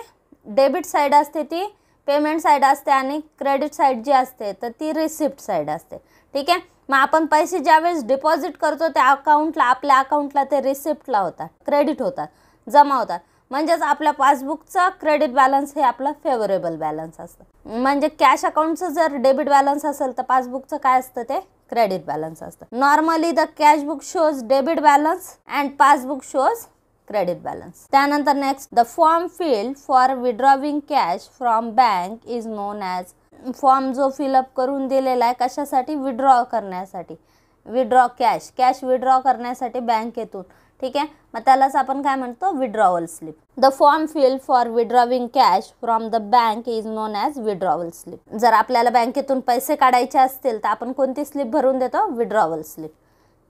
डेबिट साईड असते ती पेमेंट साईड असते आणि क्रेडिट साईड जी असते तर ती रिसिप्ट साईड असते. ठीक आहे. मग आपण पैसे ज्यावेळेस डिपॉझिट करतो त्या अकाउंटला, आपल्या अकाउंटला ते रिसिप्टला होतात, क्रेडिट होतात, जमा होतात. म्हणजेच आपल्या पासबुकचा क्रेडिट बॅलन्स हे आपलं फेवरेबल बॅलन्स असतं. म्हणजे कॅश अकाउंटचं जर डेबिट बॅलन्स असेल तर पासबुकचं काय असतं, ते क्रेडिट बॅलन्स असतं. Normally the cash book shows debit balance and passbook shows credit balance. त्यानंतर next, the form filled for withdrawing cash from bank is known as. Form जो फिलअप करून दिलेला आहे कशासाठी, विड्रॉ करण्यासाठी. विड्रॉ कॅश विड्रॉ करण्यासाठी बँकेतून. ठीक आहे. मग त्यालाच आपण काय म्हणतो, withdrawal slip. The form filled for withdrawing cash from the bank is known as withdrawal slip. जर आपल्याला बँकेतून पैसे काढायचे असतील तर आपण कोणती स्लिप भरून देतो, विड्रॉवल स्लिप.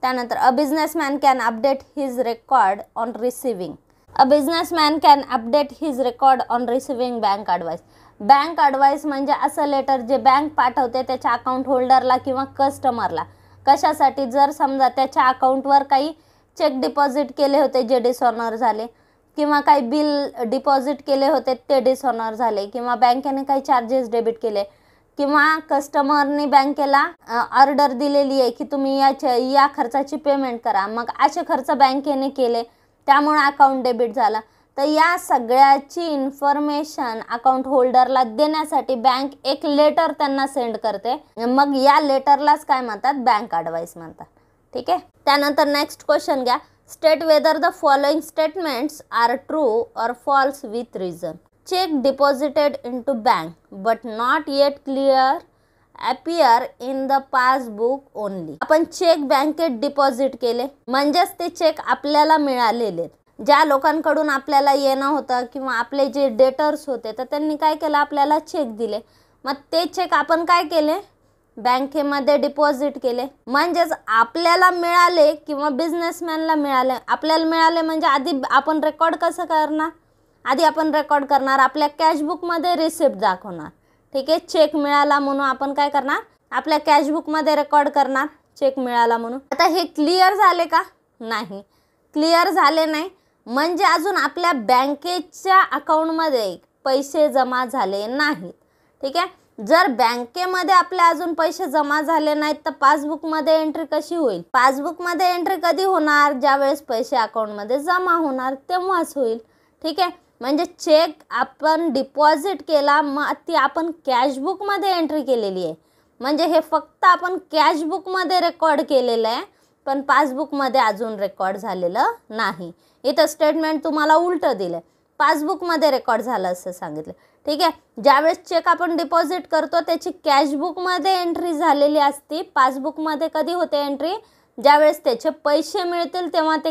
त्यानंतर a businessman can update his record on receiving. A businessman can update his record on receiving bank advice. Bank advice म्हणजे असं लेटर जे बँक पाठवते त्याच्या अकाउंट होल्डरला किंवा कस्टमरला. कशासाठी, जर समजा त्याच्या अकाउंटवर काही चेक डिपॉझिट केले होते जे डिसऑनर झाले, किंवा काही बिल डिपॉझिट केले होते ते डिसऑनर झाले, किंवा बँकेने काही चार्जेस डेबिट केले, किंवा कस्टमरने बँकेला ऑर्डर दिलेली आहे की तुम्ही या खर्चाची पेमेंट करा, मग असे खर्च बँकेने केले त्यामुळे अकाउंट डेबिट झाला. तर या सगळ्याची इन्फॉर्मेशन अकाउंट होल्डरला देण्यासाठी बँक एक लेटर त्यांना सेंड करते. मग या लेटरलाच काय म्हणतात, बँक ॲडवाइस म्हणतात. ठीक आहे. त्यानंतर नेक्स्ट क्वेश्चन घ्या, state whether the following statements are true or false with reason. Cheque deposited into bank but not yet clear appear in the passbook only. आपण चेक बँकेत डिपॉझिट केले म्हणजेच ते चेक आपल्याला मिळालेले. ज्या लोकांकडून आपल्याला येणं होतं किंवा आपले जे डेटर्स होते तर त्यांनी काय केलं, आपल्याला चेक दिले. मग ते चेक आपण काय केले, बँकेमध्ये डिपॉझिट केले. म्हणजेच आपल्याला मिळाले किंवा बिझनेसमॅनला मिळाले. आपल्याला मिळाले म्हणजे आधी आपण रेकॉर्ड कसं करणार, आधी आपण रेकॉर्ड करणार आपल्या कॅशबुकमध्ये रिसिप्ट दाखवणार. ठीक आहे. चेक मिळाला म्हणून आपण काय करणार, आपल्या कॅशबुकमध्ये रेकॉर्ड करणार चेक मिळाला म्हणून. आता हे क्लिअर झाले का, नाही क्लिअर झाले नाही. म्हणजे अजून आपल्या बँकेच्या अकाउंटमध्ये पैसे जमा झाले नाहीत. ठीक आहे. जर बँकेमध्ये आपले अजून पैसे जमा झाले नाहीत तर पासबुकमध्ये एंट्री कशी होईल, पासबुकमध्ये एंट्री कधी होणार, ज्यावेळेस पैसे अकाउंटमध्ये जमा होणार तेव्हाच होईल. ठीक आहे. म्हणजे चेक आपण डिपॉझिट केला मग ती आपण कॅशबुकमध्ये एंट्री केलेली आहे. म्हणजे हे फक्त आपण कॅशबुकमध्ये रेकॉर्ड केलेलं आहे पण पासबुकमध्ये अजून रेकॉर्ड झालेलं नाही. इथं स्टेटमेंट तुम्हाला उलटं दिलं, पासबुकमध्ये रेकॉर्ड झालं असं सांगितलं. ठीक आहे. ज्यावेळेस चेक आपण डिपॉझिट करतो त्याची कॅशबुकमध्ये एंट्री झालेली असती, पासबुकमध्ये कधी होते एंट्री, ज्यावेळेस त्याचे पैसे मिळतील तेव्हा ते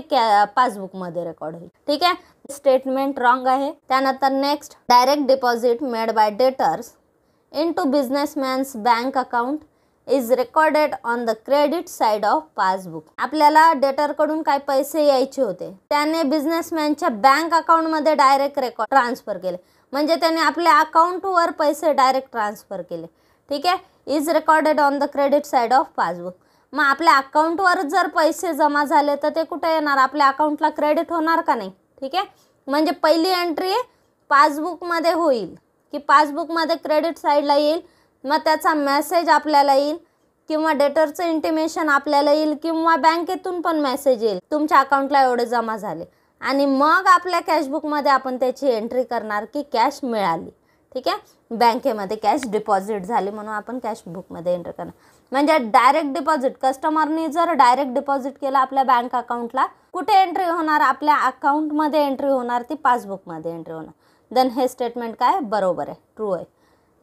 पासबुकमध्ये रेकॉर्ड होईल. ठीक आहे. स्टेटमेंट रॉंग आहे. त्यानंतर next, direct deposit made by debtors into businessman's bank account is recorded on the credit side of passbook. आपल्याला डेटरकडून काय पैसे यायचे होते, त्याने बिझनेसमॅनच्या बँक अकाउंटमध्ये डायरेक्ट रेकॉर्ड ट्रान्सफर केले, म्हणजे त्याने आपल्या अकाउंटवर पैसे डायरेक्ट ट्रान्सफर केले. ठीक आहे, is recorded on the credit side of passbook. मग आपल्या अकाउंटवर जर पैसे जमा झाले तर ते कुठे येणार, आपल्या अकाउंटला क्रेडिट होणार का नाही. ठीक आहे, म्हणजे पहिली एंट्री पासबुकमध्ये होईल की पासबुकमध्ये क्रेडिट साईडला येईल, मग त्याचा मेसेज आपल्याला येईल किंवा डेटरचं इंटिमेशन आपल्याला येईल किंवा बँकेतून पण मेसेज येईल तुमच्या अकाउंटला एवढे जमा झाले, आणि मग आपल्या कॅशबुकमध्ये आपण त्याची एंट्री करणार की कॅश मिळाली. ठीक आहे, बँकेमध्ये कॅश डिपॉझिट झाली म्हणून आपण कॅशबुकमध्ये एंट्री करणार. म्हणजे डायरेक्ट डिपॉझिट, कस्टमरनी जर डायरेक्ट डिपॉझिट केलं आपल्या बँक अकाउंटला, कुठे एंट्री होणार, आपल्या अकाउंटमध्ये एंट्री होणार, ती पासबुकमध्ये एंट्री होणार. देन हे स्टेटमेंट काय बरोबर आहे, ट्रू आहे.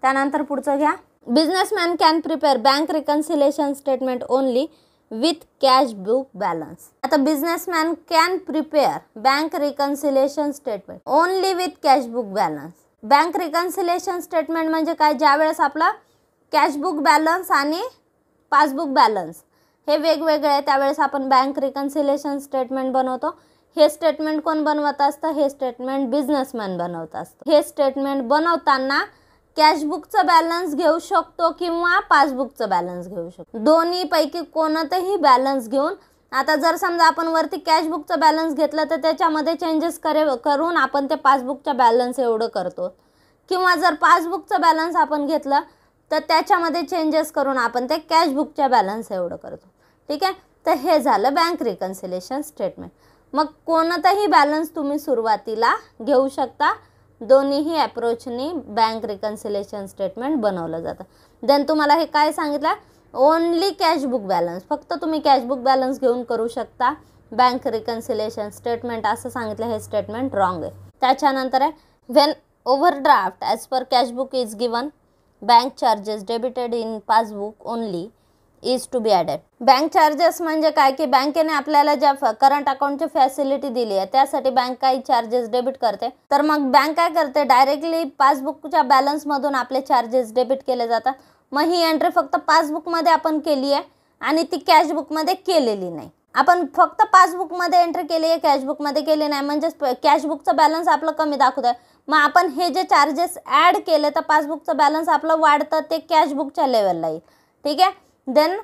त्यानंतर पुढचं घ्या. Businessman can prepare bank reconciliation statement only with cash book balance. आता businessman can prepare bank reconciliation statement only with cash book balance. Bank reconciliation statement म्हणजे काय, ज्यावेळेस आपला कॅशबुक बॅलन्स आणि पासबुक बॅलन्स हे वेगवेगळे आहे त्यावेळेस आपण बँक रिकन्सिलेशन स्टेटमेंट बनवतो. हे स्टेटमेंट कोण बनवत असतं, हे स्टेटमेंट बिझनेसमॅन बनवत असतं. हे स्टेटमेंट बनवताना कॅशबुकचं बॅलन्स घेऊ शकतो किंवा पासबुकचं बॅलन्स घेऊ शकतो, दोन्हीपैकी कोणतंही बॅलन्स घेऊन. आता जर समजा आपण वरती कॅशबुकचं बॅलन्स घेतलं तर त्याच्यामध्ये चेंजेस करून आपण ते पासबुकच्या बॅलन्स एवढं करतो, किंवा जर पासबुकचं बॅलन्स आपण घेतलं तर त्याच्यामध्ये चेंजेस करून आपण ते कॅशबुकच्या बॅलन्स एवढं करतो. ठीक आहे, तर हे झालं बँक रिकन्सिलेशन स्टेटमेंट. मग कोणताही बॅलन्स तुम्ही सुरुवातीला घेऊ शकता, दोन्हीही अप्रोचनी बँक रिकन्सिलेशन स्टेटमेंट बनवलं जातं. देन तुम्हाला हे काय सांगितलं, ओनली कॅशबुक बॅलन्स, फक्त तुम्ही कॅशबुक बॅलन्स घेऊन करू शकता बँक रिकन्सिलेशन स्टेटमेंट असं सांगितलं. हे स्टेटमेंट रॉंग आहे. त्याच्यानंतर आहे when overdraft as per cashbook is given bank charges debited in passbook only is to be added. Bank charges म्हणजे काय की बँकेने आपल्याला ज्या करंट अकाउंटची फॅसिलिटी दिली आहे त्यासाठी बँक काही चार्जेस डेबिट करते, तर मग बँक काय करते, डायरेक्टली पासबुकच्या बॅलन्समधून आपले चार्जेस डेबिट केले जातात. मग ही एंट्री फक्त पासबुकमध्ये आपण केली आहे आणि ती कॅशबुकमध्ये केलेली नाही. आपण फक्त पासबुकमध्ये एंट्री केली आहे, कॅशबुकमध्ये केली नाही, म्हणजे कॅशबुकचं बॅलन्स आपलं कमी दाखवत आहे. मग आपण हे जे चार्जेस ॲड केले तर पासबुकचं बॅलन्स आपलं वाढतं, ते कॅशबुकच्या लेवलला येईल. ठीक आहे, देन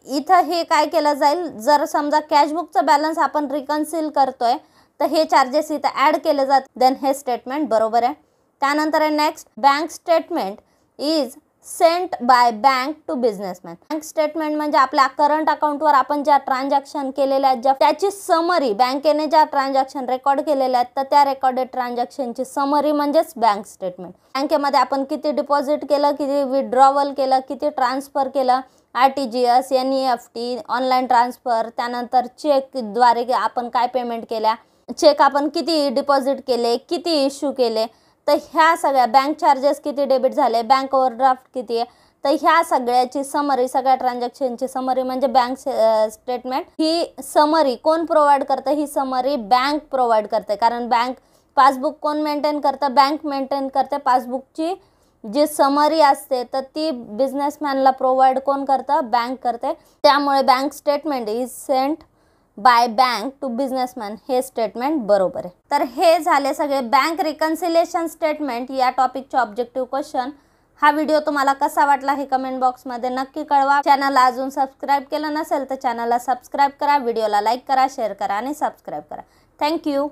इथं हे काय केलं जाईल, जर समजा कॅशबुकचं बॅलन्स आपण रिकन्सिल करतोय तर हे चार्जेस इथं ॲड केले जातात. देन हे स्टेटमेंट बरोबर आहे. त्यानंतर आहे next, bank statement is sent by bank to businessman. Bank statement म्हणजे आपल्या करंट अकाउंटवर आपण ज्या ट्रान्झॅक्शन केलेल्या आहेत, त्याची समरी, बँकेने ज्या ट्रान्झॅक्शन रेकॉर्ड केलेल्या आहेत तर त्या रेकॉर्डेड ट्रान्झॅक्शनची समरी म्हणजेच बँक स्टेटमेंट. बँकेमध्ये आपण किती डिपॉझिट केलं, किती विथड्रॉवल केलं, किती ट्रान्सफर केलं, RTGS, NEFT, ऑनलाईन ट्रान्सफर, त्यानंतर चेकद्वारे आपण काय पेमेंट केल्या, चेक आपण किती डिपॉझिट केले, किती इश्यू केले, तर ह्या सगळ्या बँक चार्जेस किती डेबिट झाले, बँक ओव्हरड्राफ्ट किती आहे, तर ह्या सगळ्याची समरी, सगळ्या ट्रान्झॅक्शनची समरी म्हणजे बँक स्टेटमेंट. ही समरी कोण प्रोव्हाइड करतं, ही समरी बँक प्रोव्हाइड करते, कारण बँक पासबुक कोण मेंटेन करतं, बँक मेंटेन करते. पासबुकची जी समरी असते तर ती बिझनेसमॅनला प्रोव्हाइड कोण करतं, बँक करते. त्यामुळे bank statement is sent by bank to businessman, हे स्टेटमेंट बरोबर आहे. तर हे झाले सगळे बँक रिकन्सिलेशन स्टेटमेंट या टॉपिकचे ऑब्जेक्टिव्ह क्वेश्चन. हा व्हिडिओ तुम्हाला कसा वाटला हे कमेंट बॉक्समध्ये नक्की कळवा. चॅनलला अजून सबस्क्राईब केलं नसेल तर चॅनलला सबस्क्राईब करा, व्हिडिओला लाईक करा, शेअर करा आणि सबस्क्राईब करा. थँक्यू.